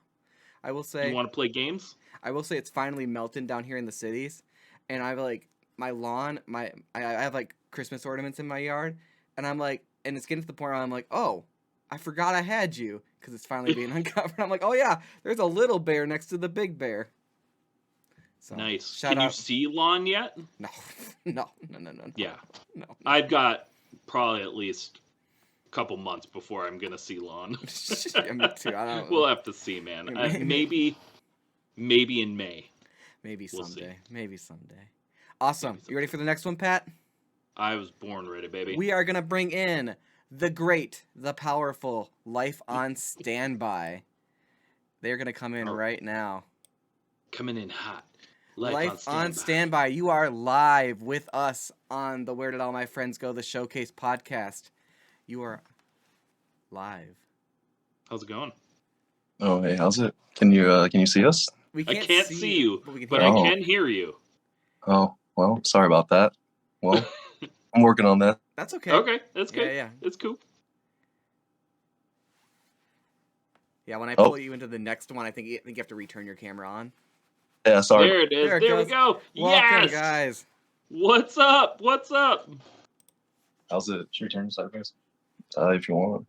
I will say. You want to play games? I will say it's finally melting down here in the cities, and I've like my lawn, I have like Christmas ornaments in my yard, and I'm like, and it's getting to the point where I'm like, oh, I forgot I had you, because it's finally being uncovered. I'm like, oh yeah, there's a little bear next to the big bear. So, Nice. Shout Can you out. see lawn yet? No. Yeah. No. I've got probably at least a couple months before I'm gonna see lawn. Yeah, me too. I don't. We'll have to see, man. Maybe in May. Maybe We'll someday. Maybe someday. Awesome. You ready for the next one, Pat? I was born ready, baby. We are gonna bring in the great, the powerful Life on Standby. They're gonna come in right now. Coming in hot. Life on Standby. You are live with us on the Where Did All My Friends Go? The Showcase podcast. You are live. How's it going? Oh, hey, how's it? Can you see us? We I can't see you, but we can but hear I you. can hear you. Oh, well, sorry about that. Well, I'm working on that. That's okay. Okay, that's good. Yeah. It's cool. Yeah, when I pull you into the next one, I think you have to return your camera on. Yeah, sorry. There it is. There it There we goes. go. Welcome, Yes, guys. What's up? What's up? How's it? Should we turn it sideways? If you want.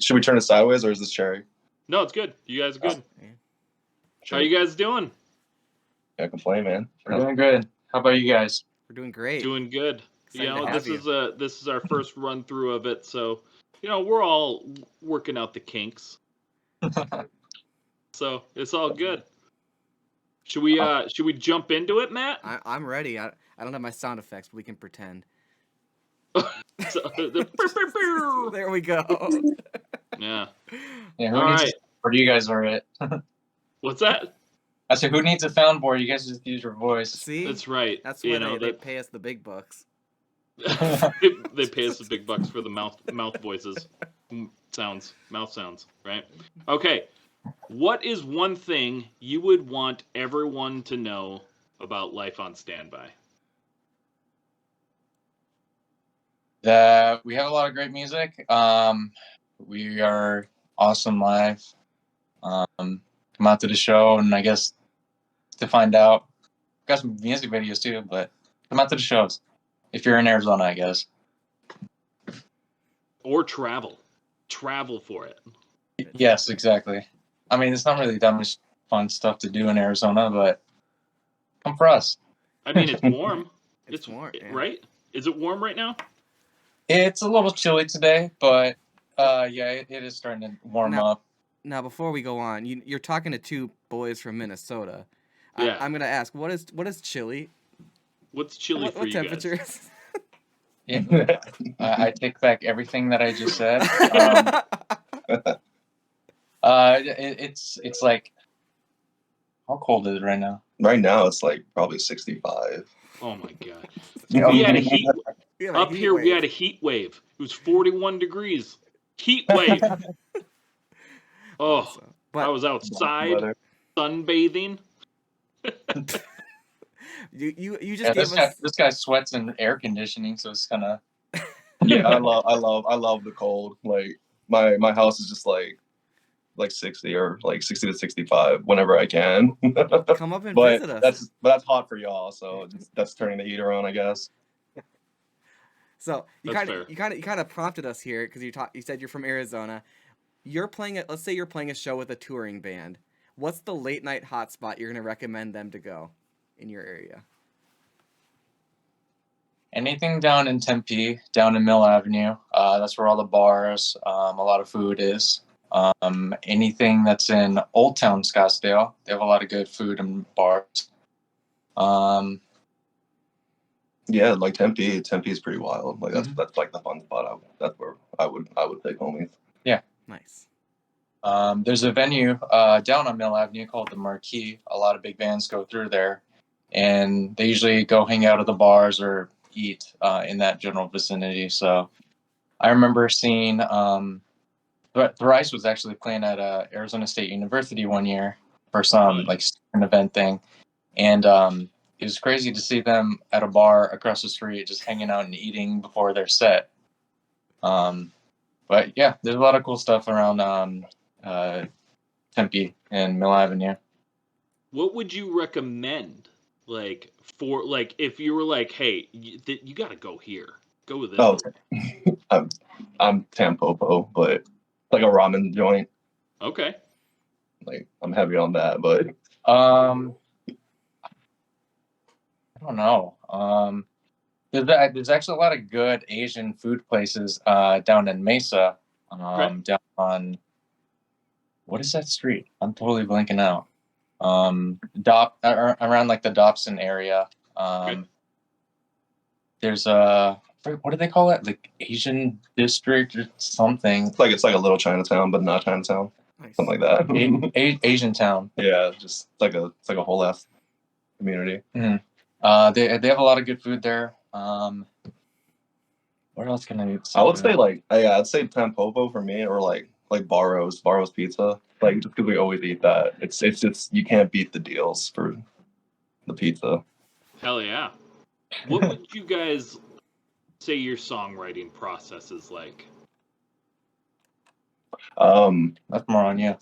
Should we turn it sideways or is this cherry? No, it's good. You guys are good. Yeah. How you guys doing? Can't complain, man. We're doing good. How about you guys? We're doing great. Doing good. Excited You to know, have this is our first run through of it, so we're all working out the kinks. So it's all good. Should we jump into it, Matt? I'm ready. I don't have my sound effects, but we can pretend. There we go. Yeah. Yeah, who All needs right. or do you guys are it? What's that? I said, who needs a soundboard? You guys just use your voice. See? That's right. That's why they that pay us the big bucks. they pay us the big bucks for the mouth voices, mouth sounds, right? Okay. What is one thing you would want everyone to know about Life on Standby? That we have a lot of great music. We are awesome live. Come out to the show, and I guess to find out. Got some music videos too, but come out to the shows if you're in Arizona, I guess. Or travel for it. Yes, exactly. I mean, it's not really that much fun stuff to do in Arizona, but come for us. I mean, it's warm. It's warm, yeah. Right? Is it warm right now? It's a little chilly today, but yeah, it is starting to warm up. Now, before we go on, you're talking to two boys from Minnesota. Yeah. I'm gonna ask, what is chili? What's chilly for What you temperature guys? is? Yeah. I take back everything that I just said. It's like, how cold is it right now? Right now, it's like probably 65. Oh my god. Yeah, We had a heat We have a up heat here. We wave. had a heat wave. It was 41 degrees. Heat wave. Oh, So, I was outside Weather. sunbathing. you just Yeah, gave us. this guy sweats in air conditioning, so it's kind of. Yeah, I love the cold. Like my house is just like 60 or like 60 to 65 whenever I can. Come up and but visit us. that's hot for y'all, so that's turning the heater on, I guess. So you That's kind of prompted us here because you said you're from Arizona. Let's say you're playing a show with a touring band. What's the late night hotspot you're gonna recommend them to go in your area? Anything down in Tempe, down in Mill Avenue. That's where all the bars, a lot of food is. Anything that's in Old Town Scottsdale, they have a lot of good food and bars. Yeah, like Tempe is pretty wild. Like Mm-hmm. that's like the fun spot. That's where I would take homies. Nice. There's a venue down on Mill Avenue called the Marquee. A lot of big bands go through there, and they usually go hang out at the bars or eat in that general vicinity. So I remember seeing Thrice was actually playing at Arizona State University one year for some like an event thing, and it was crazy to see them at a bar across the street just hanging out and eating before their set. But yeah, there's a lot of cool stuff around Tempe and Mill Avenue. What would you recommend, like, for, like, if you were like, hey, you got to go here, go with this? Oh, I'm Tampopo, but like a ramen joint. Okay. Like I'm heavy on that, but I don't know. There's actually a lot of good Asian food places down in Mesa. Down on, what is that street? I'm totally blanking out. Around like the Dobson area. There's what do they call it? Like Asian district or something. it's like a little Chinatown, but not Chinatown. Nice. Something like that. Asian town. Yeah, just it's like a whole ass community. Mm-hmm. They have a lot of good food there. What else can I say? I would say I'd say Tampopo for me, or like Barro's Pizza. Like just because we always eat that. It's you can't beat the deals for the pizza. Hell yeah. What would you guys say your songwriting process is like? That's more on you.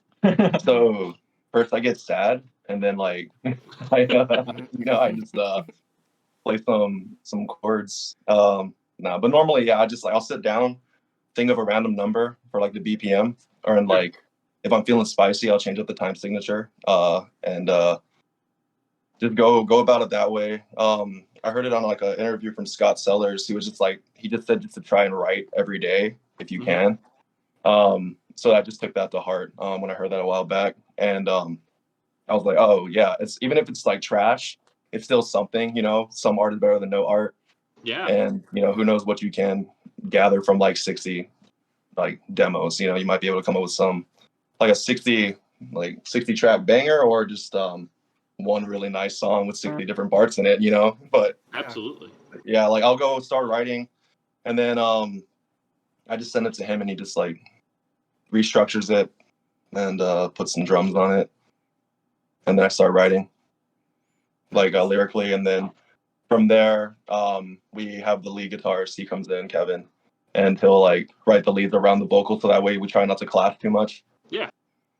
So first I get sad, and then like I just play some chords. But normally I'll sit down, think of a random number for like the BPM, or in like if I'm feeling spicy, I'll change up the time signature, and just go about it that way. I heard it on like an interview from Scott Sellers. He just said just to try and write every day if you can. So I just took that to heart when I heard that a while back, and I was like, oh yeah, it's even if it's like trash, it's still something. Some art is better than no art. Yeah. And who knows what you can gather from like 60 like demos. You might be able to come up with some like a 60 track banger, or just one really nice song with 60 different parts in it. But absolutely. Yeah, like I'll go start writing, and then I just send it to him, and he just like restructures it and puts some drums on it, and then I start writing like lyrically, and then from there we have the lead guitarist. He comes in, Kevin, and he'll like write the leads around the vocal, so that way we try not to clash too much. Yeah.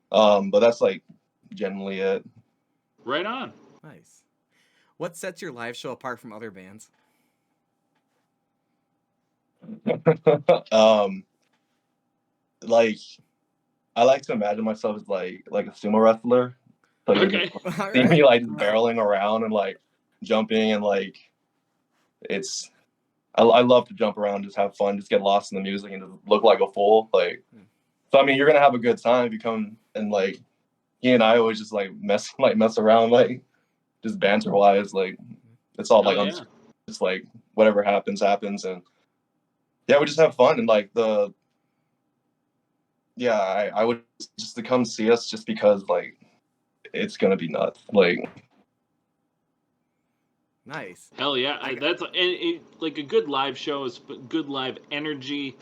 But that's like generally it. Right on. Nice. What sets your live show apart from other bands? Like I like to imagine myself as like a sumo wrestler. So you Okay. just see me like barreling around and like jumping, and like I love to jump around, just have fun, just get lost in the music and just look like a fool. Like, so I mean, you're gonna have a good time if you come, and like he and I always just like mess around, like just banter wise. Like it's all like it's like whatever happens, and yeah, we just have fun, and like I would just to come see us just because like it's gonna be nuts. Like nice. Hell yeah. That's like a good live show is good live energy.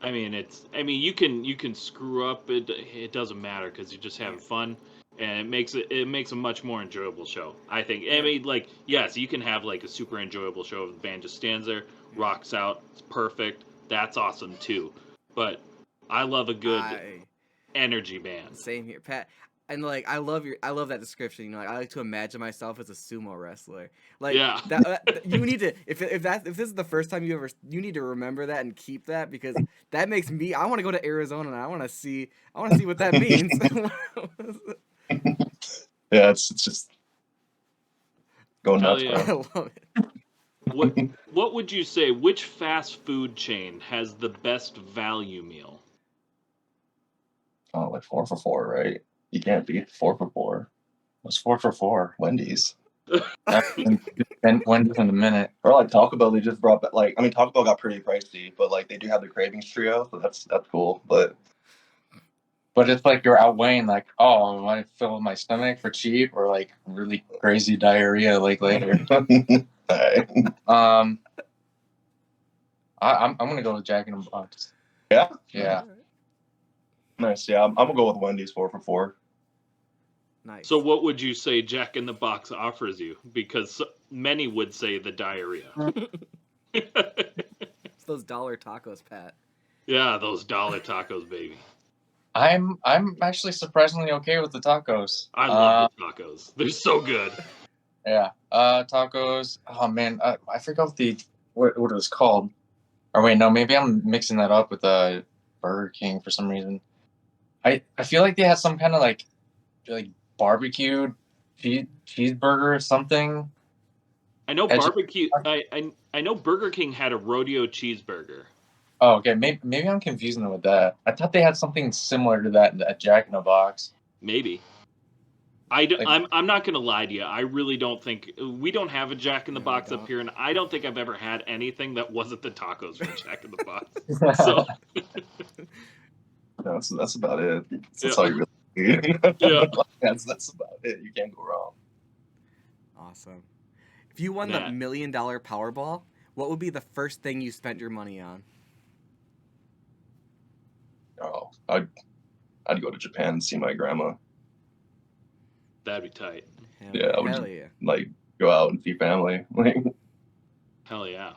I mean, you can screw up. It doesn't matter because you're just having fun, and it makes a much more enjoyable show, I think. I mean, like, yes, you can have like a super enjoyable show if the band just stands there, rocks out, it's perfect. That's awesome too. But I love a good energy band. Same here, Pat. And like I love that description. Like I like to imagine myself as a sumo wrestler. Like that you need to if this is the first time you need to remember that and keep that, because that makes me. I want to go to Arizona and I want to see what that means. Yeah, it's just go nuts. Yeah. I love What would you say? Which fast food chain has the best value meal? Oh, like 4 for 4, right? You can't beat 4 for 4. What's 4 for 4? Wendy's. And Wendy's in a minute. Or like Taco Bell, they just brought back, like, I mean, Taco Bell got pretty pricey, but like they do have the cravings trio, so that's cool. But it's like you're outweighing like, oh, I want to fill my stomach for cheap or like really crazy diarrhea like later. Alright. I'm gonna go with Jack in the Box. Yeah, Yeah. nice. Yeah, I'm gonna go with Wendy's 4 for 4. Nice. So what would you say Jack in the Box offers you? Because many would say the diarrhea. It's those dollar tacos, Pat. Yeah, those dollar tacos, baby. I'm actually surprisingly okay with the tacos. I love the tacos. They're so good. Yeah. Tacos. Oh man, I forgot what it was called. Or wait, no, maybe I'm mixing that up with Burger King for some reason. I feel like they had some kind of like barbecued cheeseburger or something. I know barbecue. I know Burger King had a rodeo cheeseburger. Oh, okay. Maybe I'm confusing it with that. I thought they had something similar to that at Jack in the Box. Maybe. I'm not gonna lie to you. I really don't think we don't have a Jack in the Box up here, and I don't think I've ever had anything that wasn't the tacos from Jack in the Box. So That's about it. That's Yeah. all you really need. Yeah. That's about it. You can't go wrong. Awesome. If you won the $1 million Powerball, what would be the first thing you spent your money on? Oh, I'd go to Japan and see my grandma. that'd be tight. Yeah, I would Hell just, yeah. like go out and see family. Hell yeah.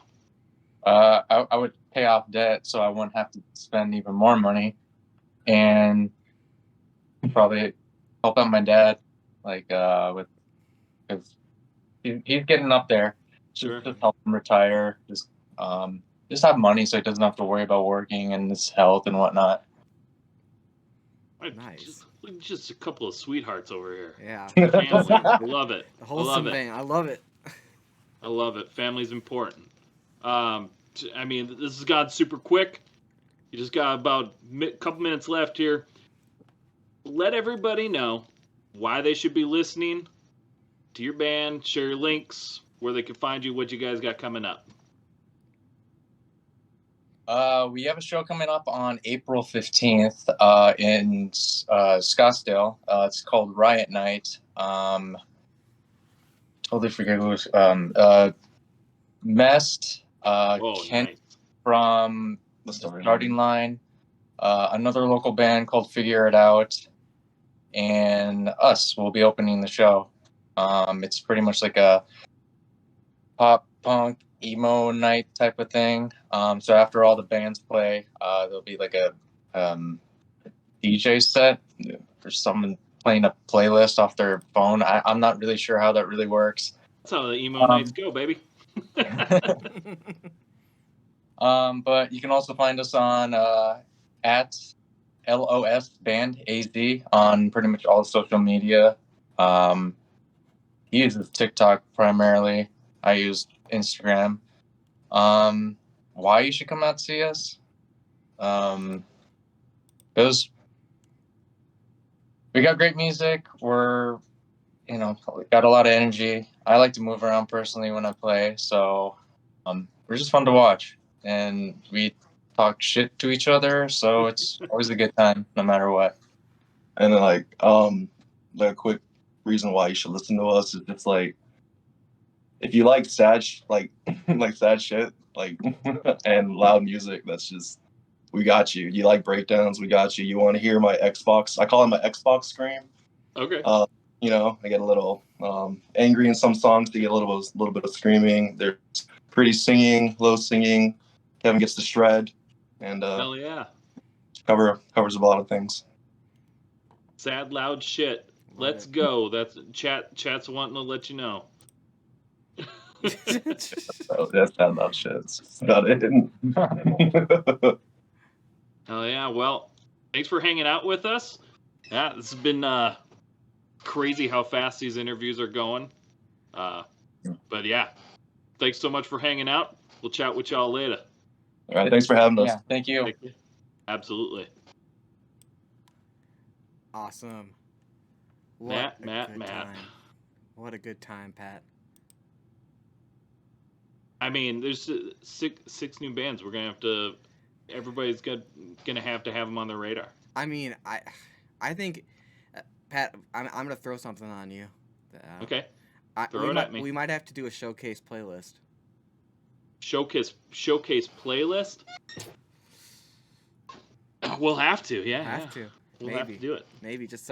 I would pay off debt so I wouldn't have to spend even more money, and probably help out my dad, like with because he's getting up there. Sure. Just help him retire. Just have money so he doesn't have to worry about working and his health and whatnot. Nice. Just a couple of sweethearts over here. Yeah. Family. I love it. The I wholesome love it. bang. I love it. I love it. Family's important. I mean, this has gone super quick. You just got about a couple minutes left here. Let everybody know why they should be listening to your band. Share your links, where they can find you, what you guys got coming up. We have a show coming up on April 15th in Scottsdale. It's called Riot Night. Totally forget who was Mest, Kent Nice. from the Starting Line, another local band called Figure It Out, and us will be opening the show. It's pretty much like a pop punk emo night type of thing. So after all the bands play, there'll be like a DJ set or someone playing a playlist off their phone. I'm not really sure how that really works. That's how the emo nights go, baby. But you can also find us on at LOS Band AZ on pretty much all social media. He uses TikTok primarily. I use Instagram. Why you should come out to see us? Because we got great music. We're, got a lot of energy. I like to move around personally when I play, so we're just fun to watch. And we talk shit to each other, so it's always a good time, no matter what. And then the quick reason why you should listen to us is just like, if you like sad sad shit, and loud music, that's just, we got you. You like breakdowns, we got you. You want to hear my Xbox? I call it my Xbox scream. Okay. I get a little angry in some songs to get a little bit of screaming. There's pretty singing, low singing. Kevin gets to shred, and Hell yeah. covers a lot of things. Sad loud shit. Let's go. That's chat's wanting to let you know. That's sad loud shit. That's about it. Hell yeah. Well, thanks for hanging out with us. Yeah, this has been crazy how fast these interviews are going. But yeah, thanks so much for hanging out. We'll chat with y'all later. All right, thanks for having us. Yeah, thank you. Absolutely. Awesome. Matt. Time. What a good time, Pat. I mean, there's six new bands. We're gonna have to. Everybody's gonna have to have them on their radar. I mean, I think, Pat, I'm gonna throw something on you. Okay. Throw it at me. We might have to do a showcase playlist. Showcase playlist. We'll have to. Yeah. Have to. We'll Maybe. have to do it. Maybe just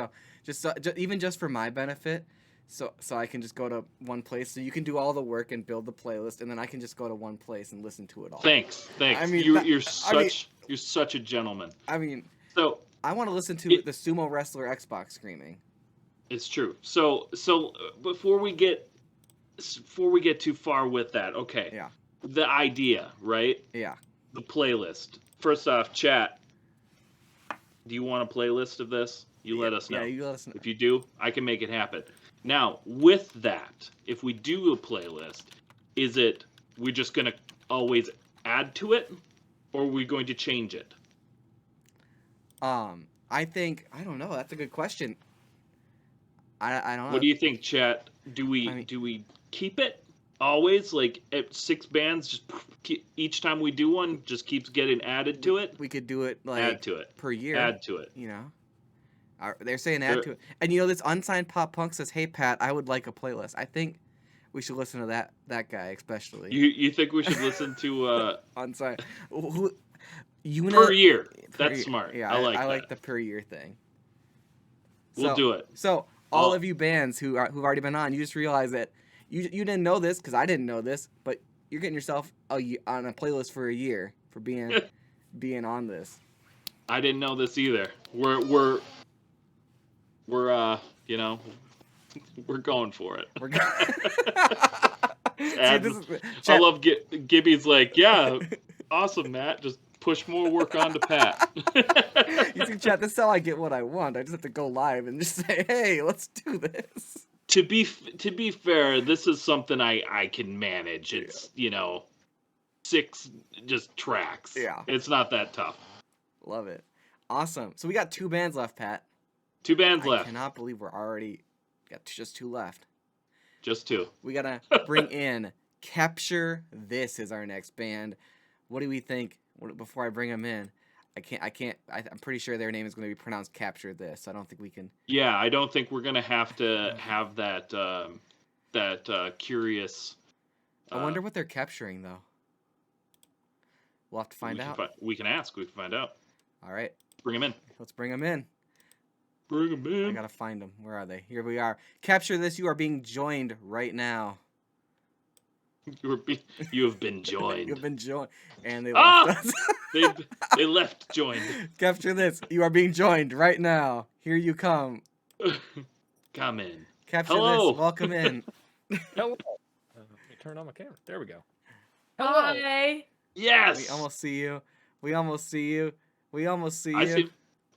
even just for my benefit, so I can just go to one place. So you can do all the work and build the playlist, and then I can just go to one place and listen to it all. Thanks. I mean, you're such a gentleman. I mean, so I want to listen to the sumo wrestler Xbox screaming. It's true. So before we get too far with that, okay. Yeah. The idea, right? Yeah. The playlist. First off, chat. Do you want a playlist of this? You let us know. Yeah, you let us know. If you do, I can make it happen. Now, with that, if we do a playlist, is it we're just gonna always add to it, or are we going to change it? I think I don't know. That's a good question. I don't know. What do you think, chat? Do we keep it always like at 6 bands? Just each time we do one, just keeps getting added to it. We could do it like add to it per year. Add to it. You know, they're saying add to it. And you know, this unsigned pop punk says, "Hey Pat, I would like a playlist." I think we should listen to that guy especially. You think we should listen to unsigned? Who? Per year. That's year. smart. Yeah, I like I that. like the per year thing. We'll do it. So all of you bands who've already been on, you just realize that you didn't know this because I didn't know this, but you're getting yourself on a playlist for a year for being on this. I didn't know this either. We're you know, we're going for it. We're I love Gibby's like, yeah, awesome, Matt. Just push more work onto Pat. You see, chat, this is how I get what I want. I just have to go live and just say, hey, let's do this. To be fair, this is something I can manage. It's, 6 just tracks. Yeah. It's not that tough. Love it. Awesome. So we got 2 bands left, Pat. 2 bands left. I cannot believe we're already got just 2 left. Just 2. We got to bring in Capture This is our next band. What do we think? Before I bring them in, I'm pretty sure their name is going to be pronounced Capture This. I don't think we can. Yeah, I don't think we're going to have to have that curious. I wonder what they're capturing, though. We'll have to find out. We can ask. We can find out. All right. Bring them in. Let's bring them in. Bring them in. I got to find them. Where are they? Here we are. Capture This. You are being joined right now. You have been joined. You've been joined. And they left us. They left joined. Capture This. You are being joined right now. Here you come. Come in. Capture Hello. This. Welcome in. Hello. Let me turn on my camera. There we go. Hello. Hi. Yes. We almost see you. We almost see you.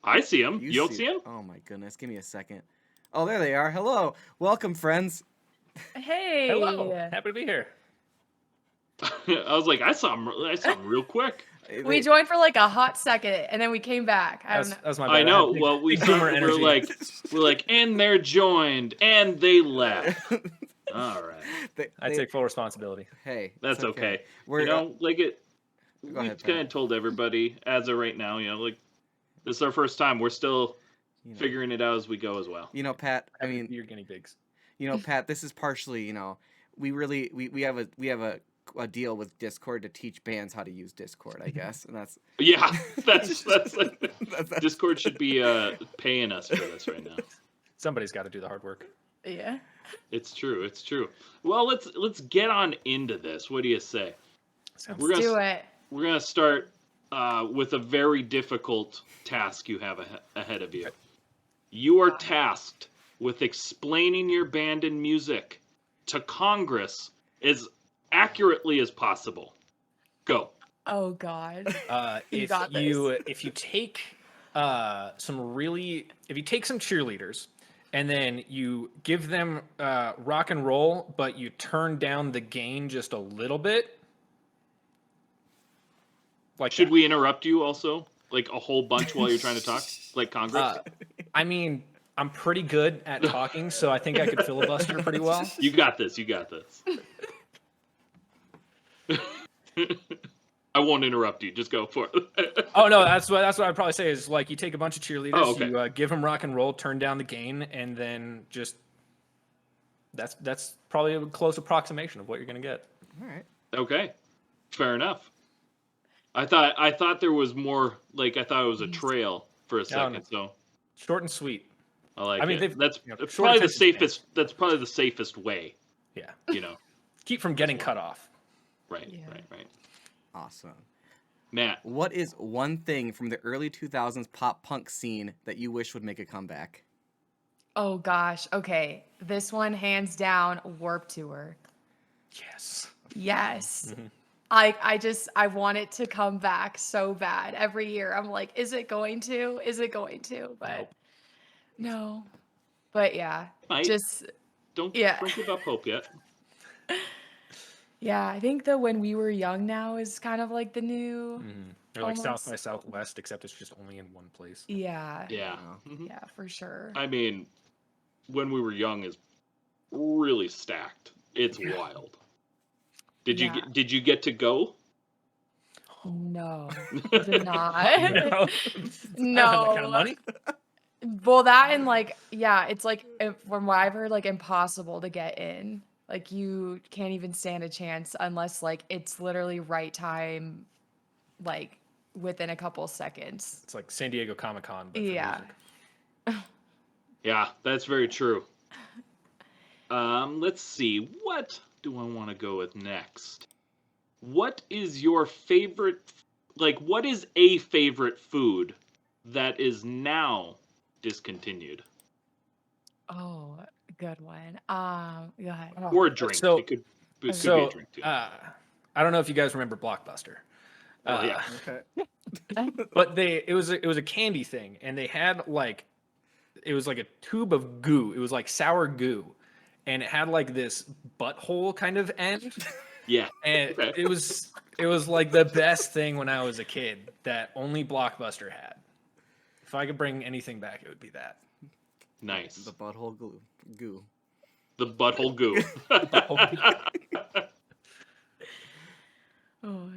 I see him. You don't see him? Oh my goodness. Give me a second. Oh, there they are. Hello. Welcome, friends. Hey. Hello. Happy to be here. I was like, I saw him real quick. We joined for like a hot second, and then we came back. That was my bad. I know. Well, we're like, and they're joined, and they left. All right. I take full responsibility. Hey, that's okay. We're we've kind of told everybody as of right now, this is our first time. We're still figuring it out as we go as well. Pat. I mean, you're guinea pigs. Pat. This is partially, we have a deal with Discord to teach bands how to use Discord, I guess, and that's that's Discord should be paying us for this right now. Somebody's got to do the hard work. Yeah, it's true. Well, let's get on into this. What do you say? Let's do it. We're gonna start with a very difficult task you have ahead of you. You are tasked with explaining your band and music to Congress as accurately as possible. Go. Oh God. If you take some cheerleaders and then you give them rock and roll, but you turn down the gain just a little bit. Like Should that. we interrupt you also? Like a whole bunch while you're trying to talk? Like Congress? I mean, I'm pretty good at talking, so I think I could filibuster pretty well. You got this. You got this. I won't interrupt you. Just go for it. Oh no, that's what I'd probably say is like you take a bunch of cheerleaders, Oh, okay. you give them rock and roll, turn down the gain, and then just that's probably a close approximation of what you're gonna get. All right. Okay. Fair enough. I thought there was more. Like I thought it was a trail for a second. no. So Short and sweet. I like I mean, it. they've- That's you know, short probably the attention span. safest. That's probably the safest way. Yeah. You know. Keep from getting cut off. Right. Yeah. Right. Awesome. Matt. What is one thing from the early 2000s pop punk scene that you wish would make a comeback? Oh gosh. Okay. This one, hands down, Warp Tour. Yes. Yes. Mhm. I want it to come back so bad. Every year I'm like, is it going to? Is it going to? But Nope. no. But yeah. Might. Just Don't give up hope yet. yeah, I think the When We Were Young now is kind of like the new They're like South almost. by Southwest, except it's just only in one place. Yeah. Yeah. Oh. Mhm. Yeah, for sure. I mean, When We Were Young is really stacked. It's Yeah. wild. Did you Yeah. did you get to go? No, I did not. No. I don't have that kind of No. money. Well, that and like, yeah, it's like from what I've heard, like impossible to get in. Like you can't even stand a chance unless like it's literally right time, like within a couple seconds. It's like San Diego Comic-Con, but for Yeah. music. Yeah, that's very true. Let's see. What do I want to go with next? What is your favorite? Like, what is a favorite food that is now discontinued? Oh, good one. Go ahead. Or a drink? So- it could be So, a drink too. I don't know if you guys remember Blockbuster. Oh, yeah. Okay. But it was a candy thing, and they had like it was like a tube of goo. It was like sour goo, and it had like this butthole kind of end. Yeah. And Okay. it was like the best thing when I was a kid that only Blockbuster had. If I could bring anything back, it would be that. Nice. The butthole goo. The butthole goo. Oh,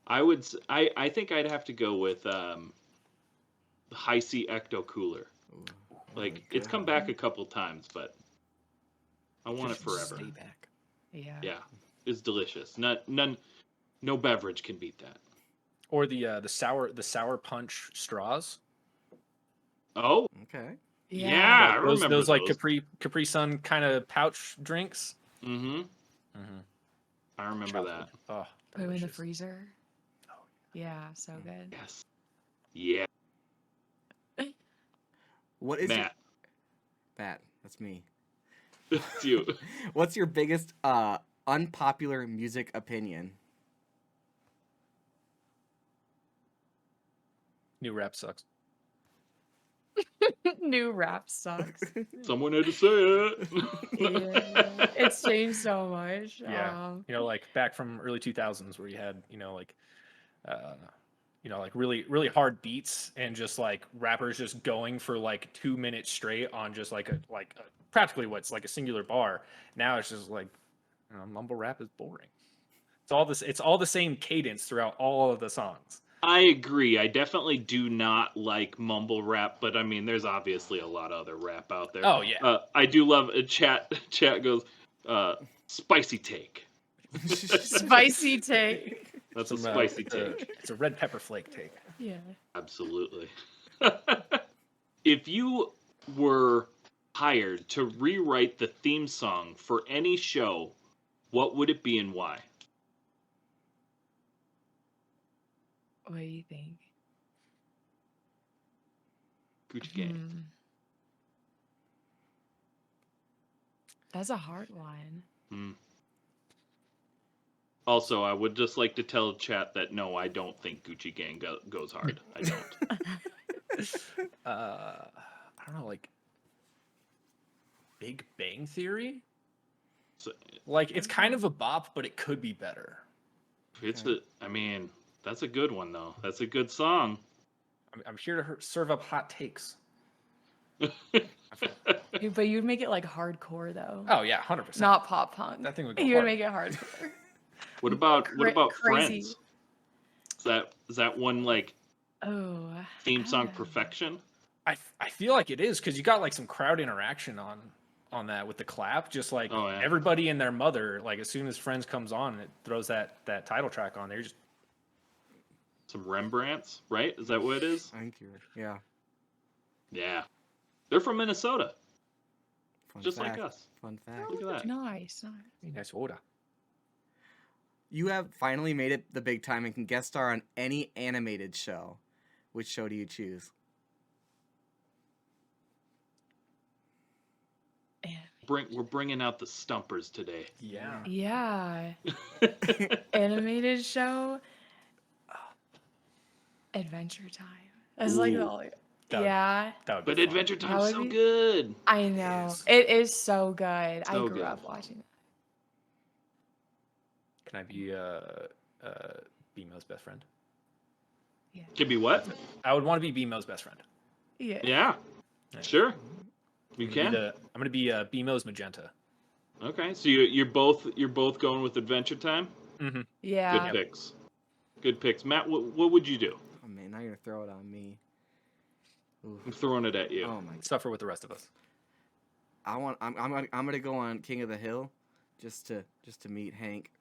I think I'd have to go with the High C Ecto Cooler. Like it's come back a couple times, but I want it forever. Stay back. yeah. Yeah, it's delicious. No beverage can beat that. Or the sour punch straws. Oh, Okay. yeah, I Those remember like Capri Sun kind of pouch drinks. Mm-hmm. Mm-hmm. I remember that. Oh, Put them in the delicious. freezer. Yeah, so good. Yes. Yeah, What is Matt. Matt? That's me. It's you. What's your biggest unpopular music opinion? New rap sucks. New rap sucks. Someone had to say it. Yeah, it's changed so much. Yeah. Like back from early 2000s where you had, like really, really hard beats and just like rappers just going for like 2 minutes straight on just like a practically what's like a singular bar. Now it's just like, mumble rap is boring. It's all the same cadence throughout all of the songs. I agree. I definitely do not like mumble rap, but I mean, there's obviously a lot of other rap out there. Oh yeah. I do love chat. Chat goes, spicy take. Spicy take. That's a Some, spicy take. It's a red pepper flake take. Yeah. Absolutely. If you were hired to rewrite the theme song for any show, what would it be and why? What do you think? Gucci Gang. Hmm. That's a hard one. Hmm. Also, I would just like to tell chat that no, I don't think Gucci Gang goes hard. I don't. I don't know, like Big Bang Theory. So, Like it's kind of a bop, but it could be better. I mean, that's a good one though. That's a good song. I'm here to serve up hot takes. But you'd make it like hardcore though. Oh yeah, 100%. Not pop punk. That thing would go You would hard. make it hardcore. What about Crazy. Friends? Is that one like Oh. theme song perfection? I feel like it is because you got like some crowd interaction on that with the clap. Just like everybody and their mother, like as soon as Friends comes on, it throws that title track on there. Just some Rembrandts, right? Is that what it is? Thank you. Yeah. Yeah. They're from Minnesota. Fun Just fact. like us. Fun fact. Look at that. Nice. Minnesota. You have finally made it the big time and can guest star on any animated show. Which show do you choose? We're bringing out the stumpers today. Yeah. Yeah. Animated show. Adventure Time. That's like the only. Yeah. But Adventure Time's so good. I know. It is so good. I So grew good. up watching it. Can I be BMO's best friend? Yeah. Can be what? I would want to be BMO's best friend. Yeah. Yeah. Sure. You can. I'm gonna be BMO's magenta. Okay, so you're both going with Adventure Time. Mm-hmm. Yeah. Good picks. Good picks. Matt, what would you do? Oh man, now you're gonna throw it on me. Oof. I'm throwing it at you. Oh my. Suffer with the rest of us. I'm gonna go on King of the Hill, just to meet Hank.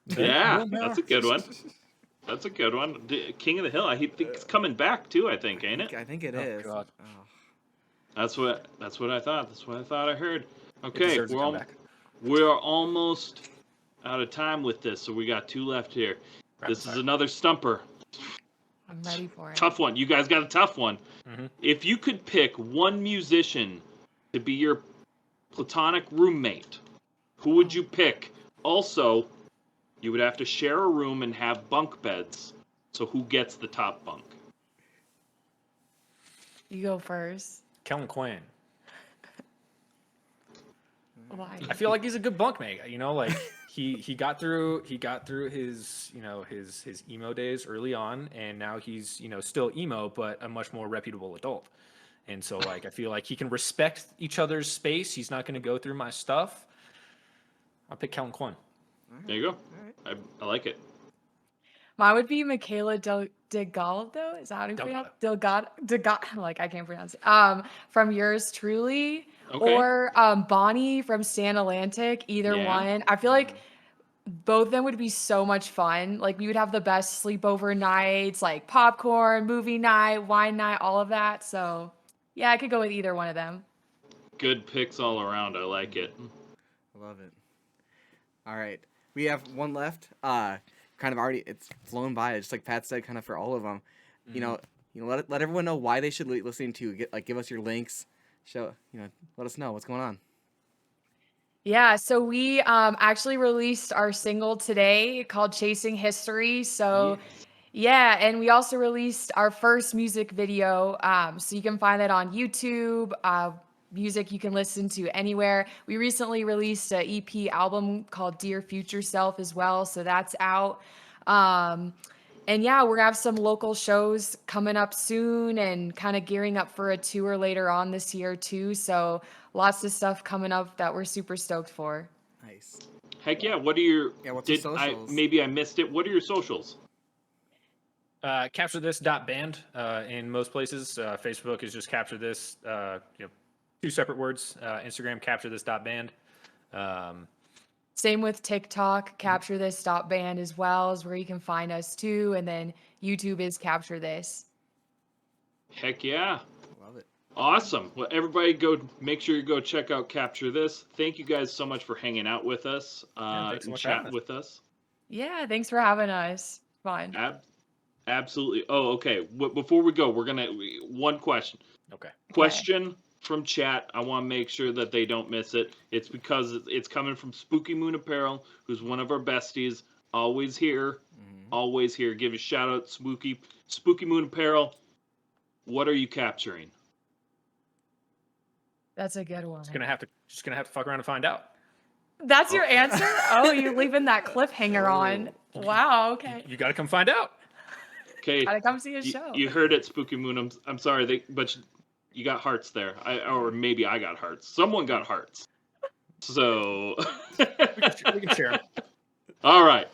Yeah, that's a good one. That's a good one. King of the Hill. I think it's coming back too. I think, ain't it? I think it is. God. Oh. That's what I thought. That's what I thought I heard. It Okay, deserves a comeback. we're almost out of time with this, so we got 2 left here. This is another stumper. I'm ready for it. Tough one. You guys got a tough one. Mm-hmm. If you could pick one musician to be your platonic roommate, who would you pick? Also, you would have to share a room and have bunk beds. So who gets the top bunk? You go first. Kellen Quinn. Why? I feel like he's a good bunkmate. You know, like he got through his his emo days early on, and now he's still emo, but a much more reputable adult. And so like I feel like he can respect each other's space. He's not going to go through my stuff. I'll pick Kellen Quinn. There you go. I like it. Mine would be Michaela Delgado. Is that how you pronounce it? Delgado. Like I can't pronounce it. From Yours Truly, Okay. or Bonnie from Stan Atlantic. Either Yeah. one. I feel like both of them would be so much fun. Like we would have the best sleepover nights, like popcorn, movie night, wine night, all of that. So yeah, I could go with either one of them. Good picks all around. I like it. Love it. All right, we have one left. Kind of already, it's flown by. Just like Pat said, kind of for all of them. Mm-hmm. Let everyone know why they should be listening to. Give us your links. Let us know what's going on. Yeah, so we actually released our single today called Chasing History. So yeah, and we also released our first music video. So you can find that on YouTube. Music you can listen to anywhere. We recently released an EP album called Dear Future Self as well. So that's out. And yeah, we're gonna have some local shows coming up soon and kind of gearing up for a tour later on this year too. So lots of stuff coming up that we're super stoked for. Nice. Heck yeah. What are your? What's your socials? Maybe I missed it. What are your socials? Capture this.band in most places. Facebook is just capture this. 2 separate words. Instagram capture this.band. Same with TikTok, capture this.band as well is where you can find us too. And then YouTube is capture this. Heck yeah. Love it. Awesome. Well, everybody make sure you go check out Capture This. Thank you guys so much for hanging out with us thanks so and much for having chatting us. with us. Yeah, thanks for having us. Fun. Absolutely. Oh, okay. Before we go, one question. Okay. Question from chat. I want to make sure that they don't miss it. It's because it's coming from Spooky Moon Apparel, who's one of our besties. Always here. Always here. Give a shout out, Spooky Moon Apparel. What are you capturing? That's a good one. Just gonna have to fuck around and find out. That's your answer? Oh, you're leaving that cliffhanger on. Wow, okay. You gotta come find out. Okay. Gotta come see a show. You heard it, Spooky Moon. I'm sorry, but you got hearts there. Or maybe I got hearts. Someone got hearts. So we can share 'em. All right.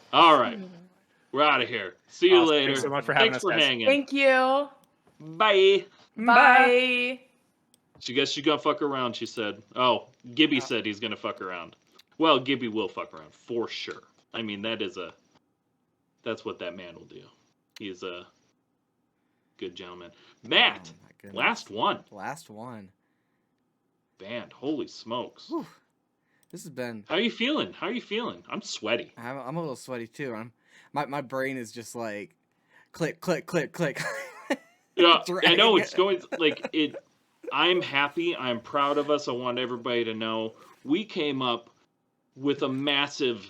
We're out of here. See you later. Thanks so much for having us, guys. hanging. Thank you. Bye. Bye. She guess she's gonna fuck around, she said. Oh, Gibby said he's gonna fuck around. Well, Gibby will fuck around for sure. I mean, that's what that man will do. He's a good gentleman. Matt, Oh, my goodness. last one. Last one. Band, holy smokes. Whew. This has been. How are you feeling? I'm sweaty. I'm a little sweaty too. My brain is just like, click, click, click, click. Yeah, I Dragging know it. it's going like it. I'm happy. I'm proud of us. I want everybody to know we came up with a massive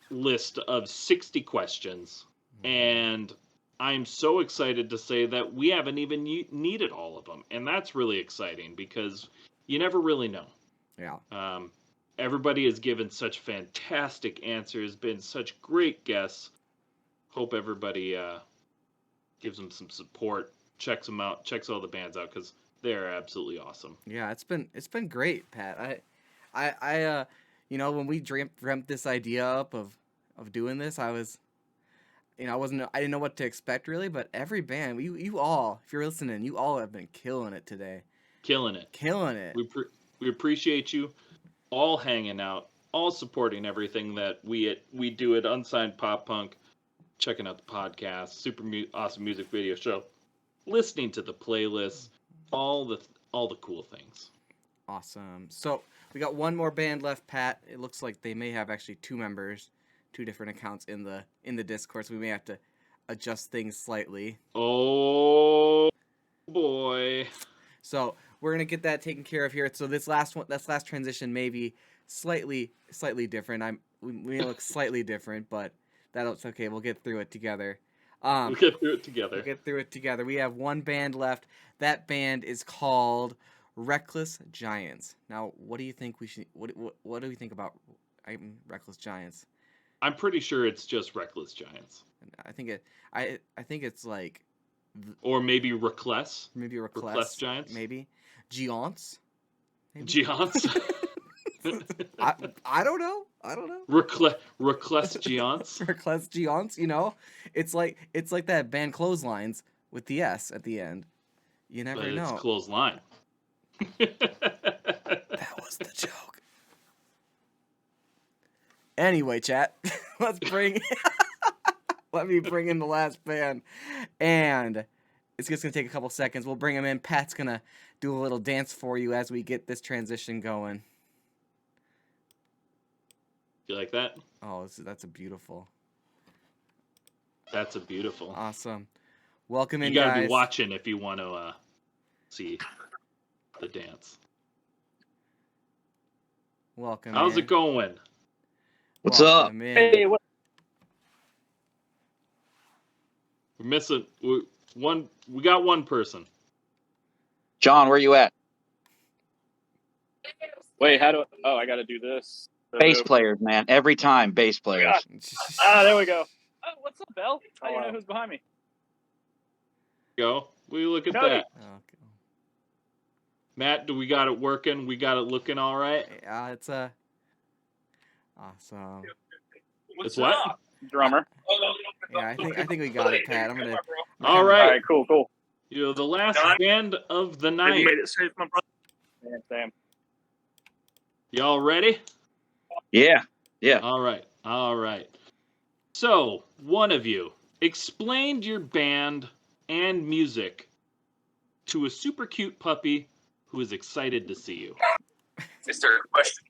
list of 60 questions, and I'm so excited to say that we haven't even needed all of them, and that's really exciting because you never really know. Yeah. Everybody has given such fantastic answers, been such great guests. Hope everybody gives them some support, checks them out, checks all the bands out because they're absolutely awesome. Yeah, it's been great, Pat. I when we dreamt this idea up of doing this, I was, I didn't know what to expect really, but every band, you all, if you're listening, you all have been killing it today. Killing it. We appreciate you all hanging out, all supporting everything that we do at Unsigned Pop Punk, checking out the podcast, super awesome music video show, listening to the playlists, all the cool things. Awesome. So we got one more band left, Pat. It looks like they may have actually two members, two different accounts in the Discord, so we may have to adjust things slightly. Oh boy. So we're gonna get that taken care of here. So this last transition may be slightly different. We may look slightly different, but that's okay. We'll get through it together. We'll get through it together. We have one band left. That band is called Reckless Giants. Now, what do you think we should? What do we think about Reckless Giants? I'm pretty sure it's just Reckless Giants. I think it's like. Or maybe Reckless. Maybe Reckless. Reckless Giants. Maybe Giants. Giants. I don't know. Reckless Giants. Reckless Giants. It's like that band Clotheslines with the S at the end. You never But know. It's Clothesline. That was the joke. Anyway, chat. Let me bring in the last band. And it's just going to take a couple seconds. We'll bring them in. Pat's going to do a little dance for you as we get this transition going. You like that? Oh, that's a beautiful. That's a beautiful. Awesome. Welcome in, you gotta guys. be watching if you want to see the dance. Welcome. How's it going? What's up? Welcome in. Hey, what? We're missing one. We got one person. John, where you at? Wait, how do? Oh, I got to do this. Bass players, man. Every time, bass players. There we go. Oh, what's up, Bell? I don't know who's behind me. Go. We look at Cody. that. Okay. Matt, do we got it working? We got it looking all right? It's awesome. It's what? Up? Drummer. Yeah, I think we got it, Pat. All right. All right, cool. You're the last band of the You night. made it safe, my brother. Yeah, Sam. Y'all ready? Yeah. All right. So, one of you explained your band and music to a super cute puppy who is excited to see you. Mr. Question.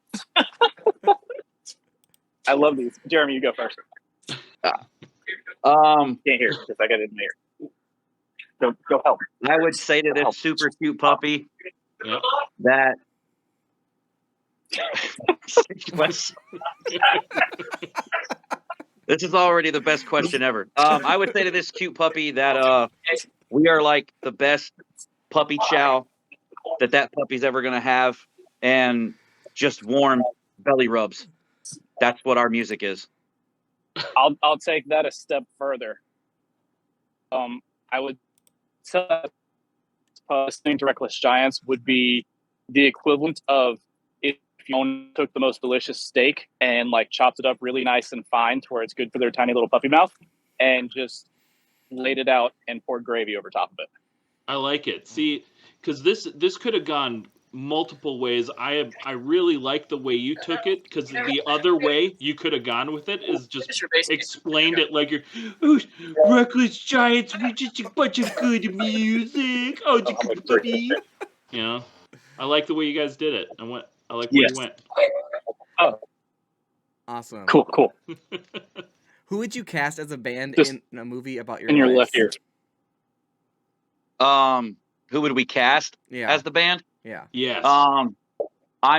I love these. Jeremy, you go first. Can't hear because I got it in my ear. Go help. I would say to this super cute puppy Yep. that this is already the best question ever. I would say to this cute puppy that we are like the best puppy chow that puppy's ever gonna have. and just warm belly rubs. That's what our music is. I'll take that a step further. I would say listening to Reckless Giants would be the equivalent of if you took the most delicious steak and like chopped it up really nice and fine to where it's good for their tiny little puppy mouth, and just laid it out and poured gravy over top of it. I like it. See, because this could have gone multiple ways. I really like the way you took it, because the other way you could have gone with it is just explained it like you're, oh, Reckless Giants, we're just a bunch of good music. Oh, you know, I like the way you guys did it. I like where you went. Oh, Awesome. cool. Who would you cast as a band Just in a movie about your in your life? left ear. Who would we cast Yeah. as the band? Yeah. Yes. I'm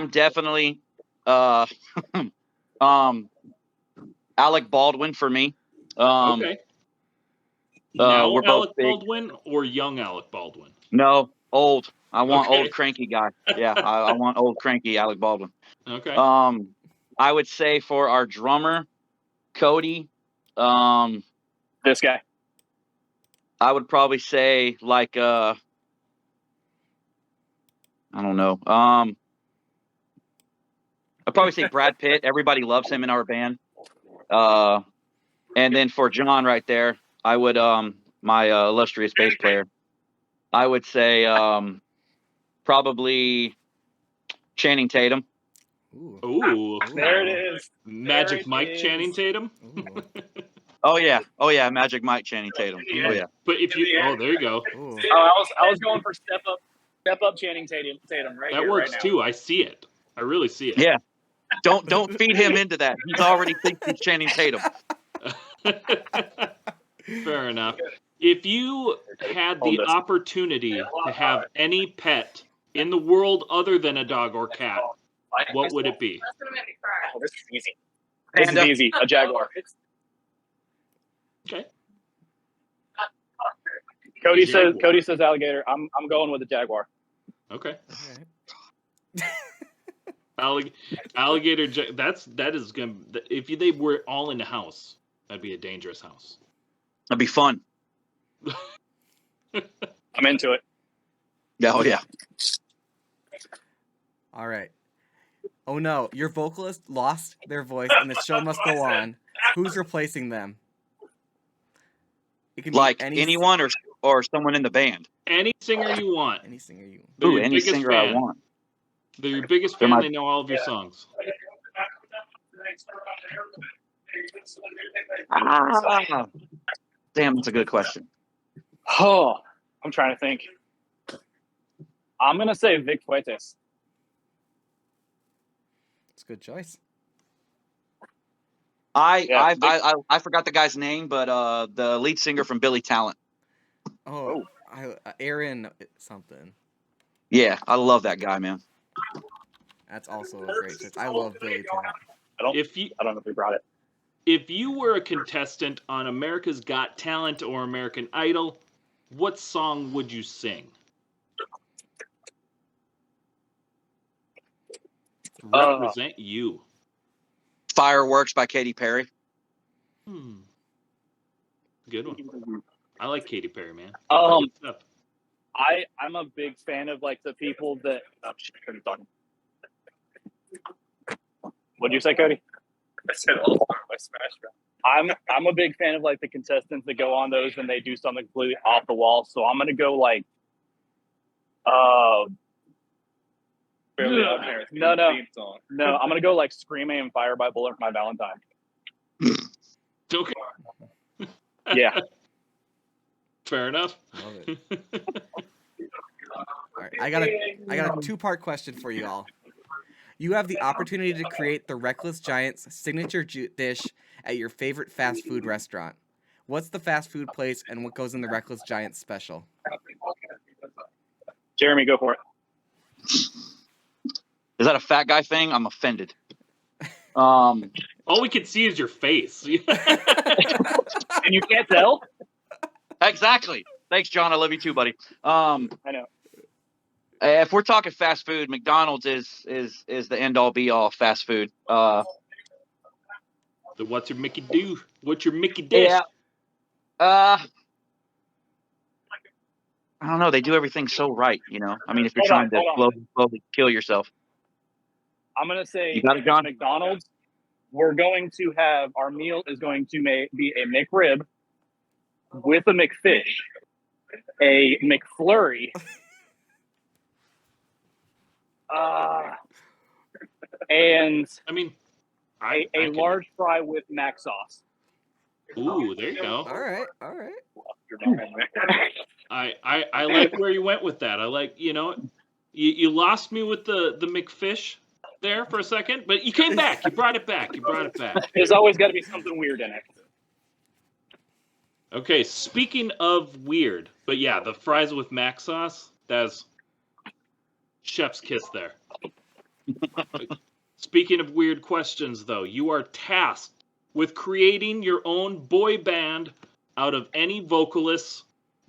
definitely Alec Baldwin for me. Okay. Now we're both Alec big. Baldwin or young Alec Baldwin? No, old. I want Okay. old cranky guy. Yeah, I want old cranky Alec Baldwin. Okay. I would say for our drummer, Cody, This guy. I would probably say like I don't know. I'd probably say Brad Pitt. Everybody loves him in our band. And then for John right there, I would my illustrious bass player, I would say probably Channing Tatum. Ooh. There it is. Magic There it Mike is. Channing Tatum? Oh yeah, Magic Mike Channing Tatum. Oh yeah. But if you there you go. Ooh. Oh, I was going for step up Channing Tatum right That here, works right now. too. I see it. I really see it. Yeah. Don't feed him into that. He's already thinks he's Channing Tatum. Fair enough. If you had the opportunity to have any pet in the world other than a dog or cat, what would it be? Oh, this is easy. This is easy. A jaguar. Okay. Cody Jaguar. says alligator. I'm going with a jaguar. Okay. Alligator. That is gonna. If they were all in the house, that'd be a dangerous house. That'd be fun. I'm into it. Yeah, oh yeah. All right. Oh no, your vocalist lost their voice and the show must go on. Who's replacing them? It can Like be anyone or someone in the band. Any singer you want. Any singer you want. They're Ooh, your any biggest singer fan. I want. They're your biggest They're fan. my- They know all of your songs. Ah, damn, that's a good question. Oh, I'm trying to think. I'm gonna say Vic Fuentes. It's a good choice. I forgot the guy's name, but the lead singer from Billy Talent. Oh, Aaron something. Yeah, I love that guy, man. That's also a great choice. I love Billy Talent. I don't know if we brought it. If you were a contestant on America's Got Talent or American Idol, what song would you sing? Represent you. Fireworks by Katy Perry. Good one. I like Katy Perry, man. I'm a big fan of like the people that. Oh, shit, Cody's talking. What'd you say, Cody? I said all my Smash Mouth. I'm a big fan of like the contestants that go on those and they do something completely off the wall. So I'm gonna go like, Fairly Odd Parents. No. I'm gonna go like "Scream Aim Fire" by Bullet for My Valentine. Okay. Yeah. Fair enough. Love it. All right, I got a two-part question for you all. You have the opportunity to create the Reckless Giants signature dish at your favorite fast food restaurant. What's the fast food place and what goes in the Reckless Giants special? Jeremy, go for it. Is that a fat guy thing? I'm offended. All we can see is your face. And you can't tell? Exactly. Thanks, John. I love you too, buddy. I know. If we're talking fast food, McDonald's is the end all be all fast food. The what's your Mickey do? What's your Mickey dish? Yeah. I don't know. They do everything so right, you know. I mean, if you're trying to slowly kill yourself. I'm gonna say You got it, if John? it's McDonald's, we're going to have our meal is going to be a McRib with a McFish, a McFlurry, and I mean, a large fry with mac sauce. Ooh, there you go. All right. I like where you went with that. I like, you lost me with the McFish there for a second, but you came back. You brought it back. There's always got to be something weird in it. Okay, speaking of weird, but yeah, the fries with mac sauce, that's chef's kiss there. Speaking of weird questions, though, you are tasked with creating your own boy band out of any vocalists,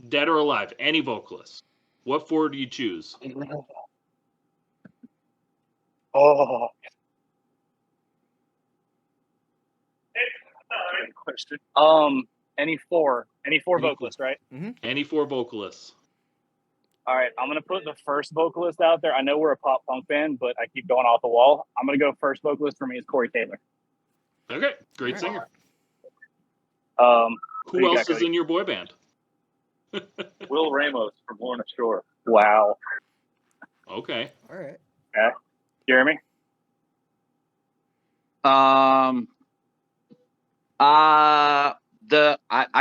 dead or alive, any vocalists. What four do you choose? Oh. Question. Any four vocalists, right? Mm-hmm. Any four vocalists. All right, I'm gonna put the first vocalist out there. I know we're a pop punk band, but I keep going off the wall. I'm gonna go first vocalist for me is Corey Taylor. Okay, great singer. Who else is in your boy band? Will Ramos from Lorna Shore. Wow. Okay. All right. Okay. Jeremy? I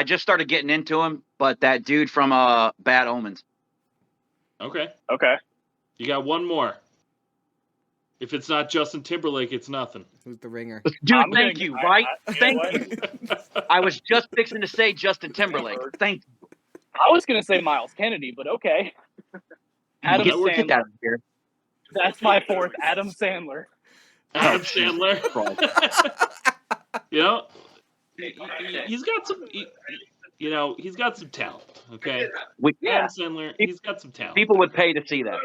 just started getting into him, but that dude from Bad Omens. Okay. Okay. You got one more. If it's not Justin Timberlake, it's nothing. Who's the ringer? Dude, thank you, right? Thank you. I was just fixing to say Justin Timberlake. Thank you. I was gonna say Miles Kennedy, but okay. Adam Sandler. Get that here. That's my fourth. Adam Sandler. Adam Sandler. He's got some. He's got some talent. Okay. Adam Sandler. He's got some talent. People would pay to see that.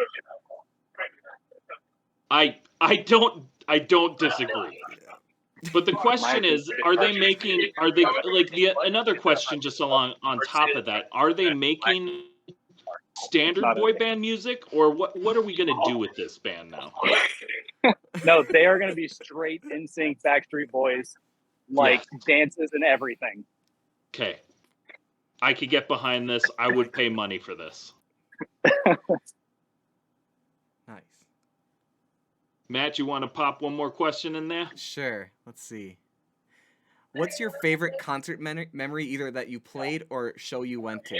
I don't disagree. But the question is, another question just on top of that, are they making standard boy band music, or what are we going to do with this band now? No, they are going to be straight NSYNC Backstreet Boys, dances and everything. Okay. I could get behind this. I would pay money for this. Nice. Matt, you want to pop one more question in there? Sure. Let's see. What's your favorite concert memory, either that you played or show you went to?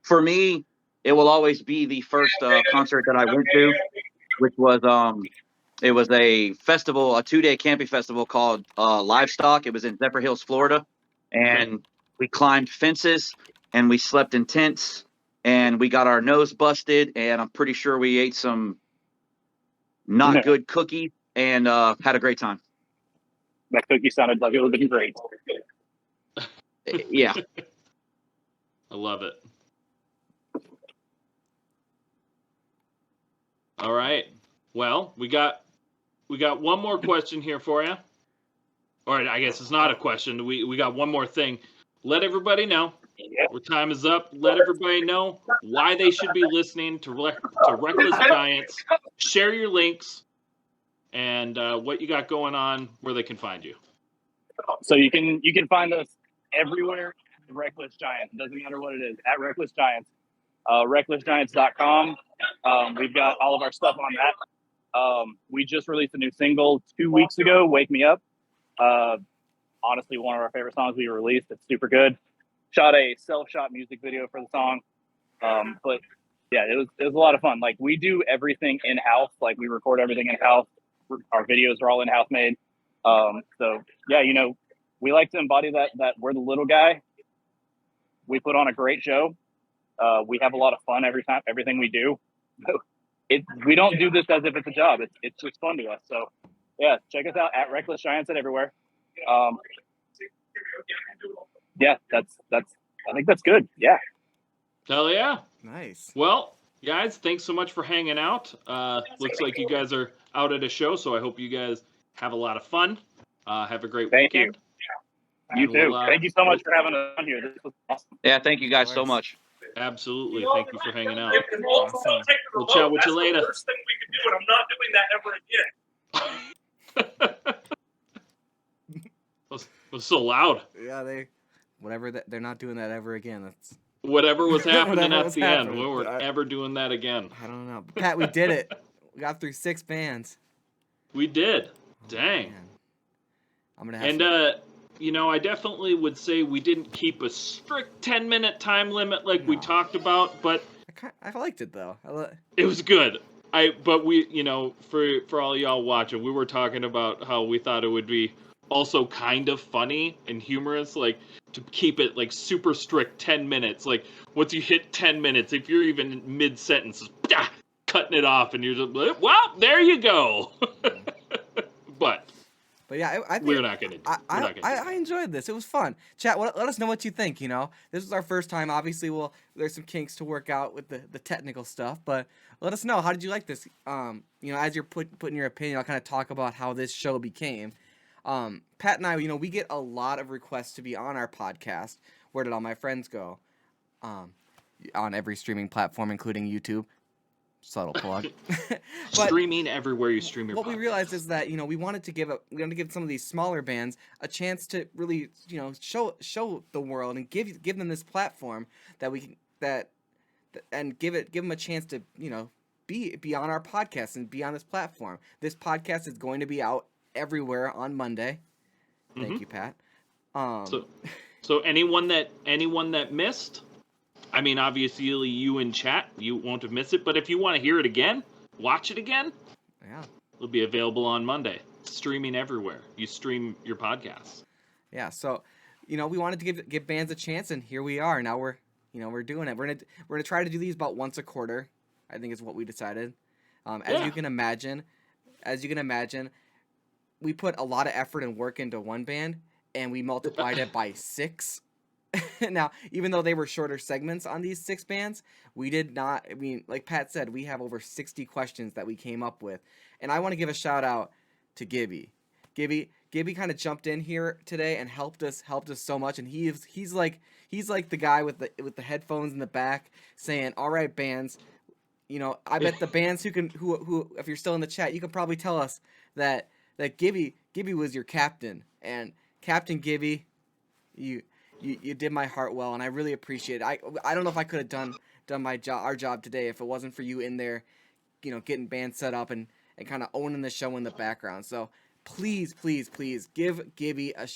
For me, it will always be the first concert that I went to, which was it was a festival, a 2-day camping festival called Livestock. It was in Zephyr Hills, Florida, and we climbed fences and we slept in tents and we got our nose busted, and I'm pretty sure we ate some not good cookies and had a great time. That cookie sounded like it would have been great. Yeah. I love it. All right. Well, we got one more question here for you. All right, I guess it's not a question. We got one more thing. Let everybody know. Our time is up. Let everybody know why they should be listening to Reckless Giants. Share your links and what you got going on, where they can find you. So you can find us everywhere. Reckless Giants. Doesn't matter what it is. At Reckless Giants. RecklessGiants.com. We've got all of our stuff on that. We just released a new single 2 weeks ago, Wake Me Up. Honestly, one of our favorite songs we released. It's super good. Shot a self-shot music video for the song. But yeah, it was a lot of fun. Like, we do everything in-house. Like, we record everything in-house. Our videos are all in-house made. So yeah, we like to embody that we're the little guy. We put on a great show. We have a lot of fun everything we do. We don't do this as if it's a job. It's just fun to us. So yeah, check us out at Reckless Giants and everywhere. Yeah, that's. I think that's good. Yeah. Hell yeah. Nice. Well, guys, thanks so much for hanging out. Looks like you guys are out at a show, so I hope you guys have a lot of fun. Have a great Thank you. weekend. You And too. we'll, Thank you so much for having us on here. This was awesome. Yeah, thank you guys so much. Absolutely. Thank you for hanging out. Awesome. We'll chat with you later. The worst thing we could do, and I'm not doing that ever again. was so loud. Yeah, they're not doing that ever again. That's Whatever was happening Whatever at was the happening. end. We weren't ever doing that again. I don't know. Pat, we did it. We got through 6 bands. We did. Dang. Man. I'm gonna have And I definitely would say we didn't keep a strict 10-minute time limit like we talked about, but I liked it though. it was good. But we, for all y'all watching, we were talking about how we thought it would be also kind of funny and humorous, like to keep it like super strict 10 minutes. Like once you hit 10 minutes, if you're even mid-sentence, cutting it off and you're just like, well, there you go. But yeah, I think we're not gonna do I enjoyed this. It was fun. Chat, let us know what you think. This was our first time. Obviously, there's some kinks to work out with the technical stuff, but let us know, how did you like this? As you're putting your opinion, I'll kind of talk about how this show became. Pat and I, we get a lot of requests to be on our podcast. Where Did All My Friends Go? On every streaming platform, including YouTube. Subtle plug. Streaming everywhere you stream your What podcast. we realized is that we wanted to give some of these smaller bands a chance to really show the world and give them this platform that we can and give them a chance to be on our podcast and be on this platform. This podcast is going to be out everywhere on Monday. Thank you, Pat. So anyone that missed, I mean, obviously you in chat, you won't have missed it, but if you want to hear it again, watch it again, yeah, it'll be available on Monday. Streaming everywhere. You stream your podcasts. Yeah, so we wanted to give bands a chance, and here we are. Now we're doing it. We're gonna try to do these about once a quarter, I think is what we decided. As you can imagine, we put a lot of effort and work into one band, and we multiplied it by 6. Now, even though they were shorter segments on these 6 bands, we did not, like Pat said, we have over 60 questions that we came up with. And I want to give a shout out to Gibby. Gibby kind of jumped in here today and helped us so much, and he's like the guy with the headphones in the back saying, "All right, bands, I bet the bands who if you're still in the chat, you can probably tell us that Gibby was your captain, and Captain Gibby, you did my heart well, and I really appreciate it. I don't know if I could have done our job today if it wasn't for you in there, getting bands set up and kind of owning the show in the background. So please give Gibby a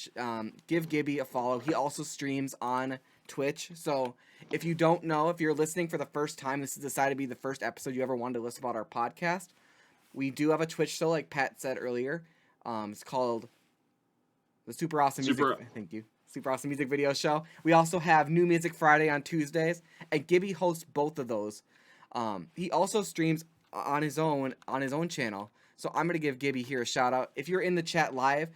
follow. He also streams on Twitch. So if you don't know, if you're listening for the first time, this has decided to be the first episode you ever wanted to listen about our podcast. We do have a Twitch show, like Pat said earlier. It's called the Super Awesome Music. Thank you. Super Awesome Music Video Show. We also have New Music Friday on Tuesdays, and Gibby hosts both of those. He also streams on his own channel. So I'm gonna give Gibby here a shout out. If you're in the chat live,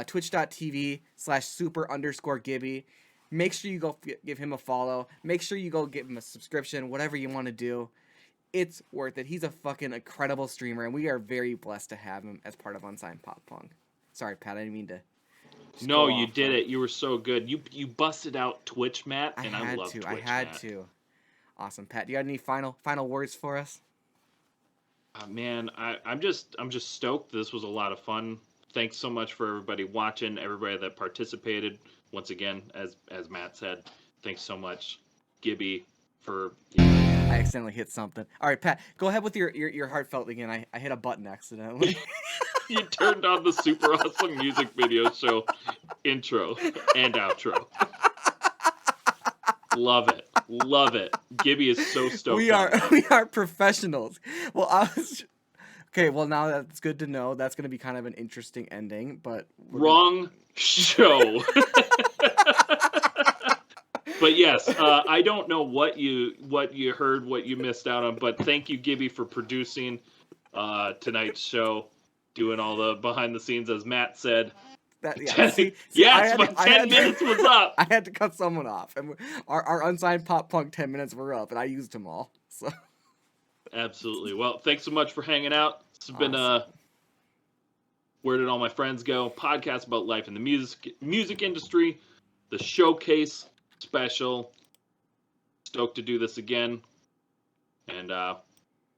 twitch.tv/super_Gibby. Make sure you go give him a follow. Make sure you go give him a subscription. Whatever you want to do, it's worth it. He's a fucking incredible streamer, and we are very blessed to have him as part of Unsigned Pop Punk. Sorry, Pat, I didn't mean to. No, you did it. You were so good. You busted out Twitch, Matt, and I love Twitch, I had to. Awesome, Pat. Do you got any final words for us? Man, I'm just stoked. This was a lot of fun. Thanks so much for everybody watching, everybody that participated. Once again, as Matt said, thanks so much, Gibby, for. I accidentally hit something. All right, Pat, go ahead with your heartfelt again. I hit a button accidentally. You turned on the Super Awesome Music Video Show intro and outro. Love it. Gibby is so stoked. We are professionals. Well, okay. Well, now that's good to know. That's going to be kind of an interesting ending, but wrong show. But yes, I don't know what you heard, what you missed out on, but thank you, Gibby, for producing tonight's show, doing all the behind the scenes, as Matt said. That yeah. See, Yes, but 10 minutes was up. I had to cut someone off, and our unsigned pop punk 10 minutes were up, and I used them all. So Absolutely. Well, thanks so much for hanging out. This has been Where Did All My Friends Go? Podcast about life in the music industry. The showcase special. Stoked to do this again. And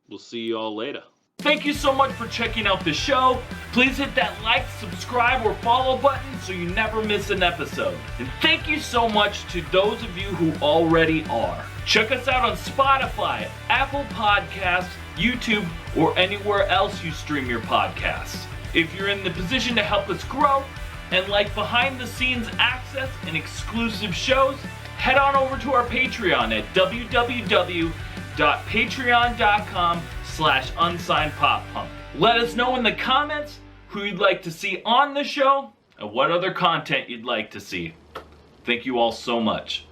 we'll see you all later. Thank you so much for checking out the show. Please hit that like, subscribe, or follow button so you never miss an episode. And thank you so much to those of you who already are. Check us out on Spotify, Apple Podcasts, YouTube, or anywhere else you stream your podcasts. If you're in the position to help us grow and like behind the scenes access and exclusive shows, head on over to our Patreon at www.patreon.com/unsignedpoppunk. Let us know in the comments who you'd like to see on the show and what other content you'd like to see. Thank you all so much.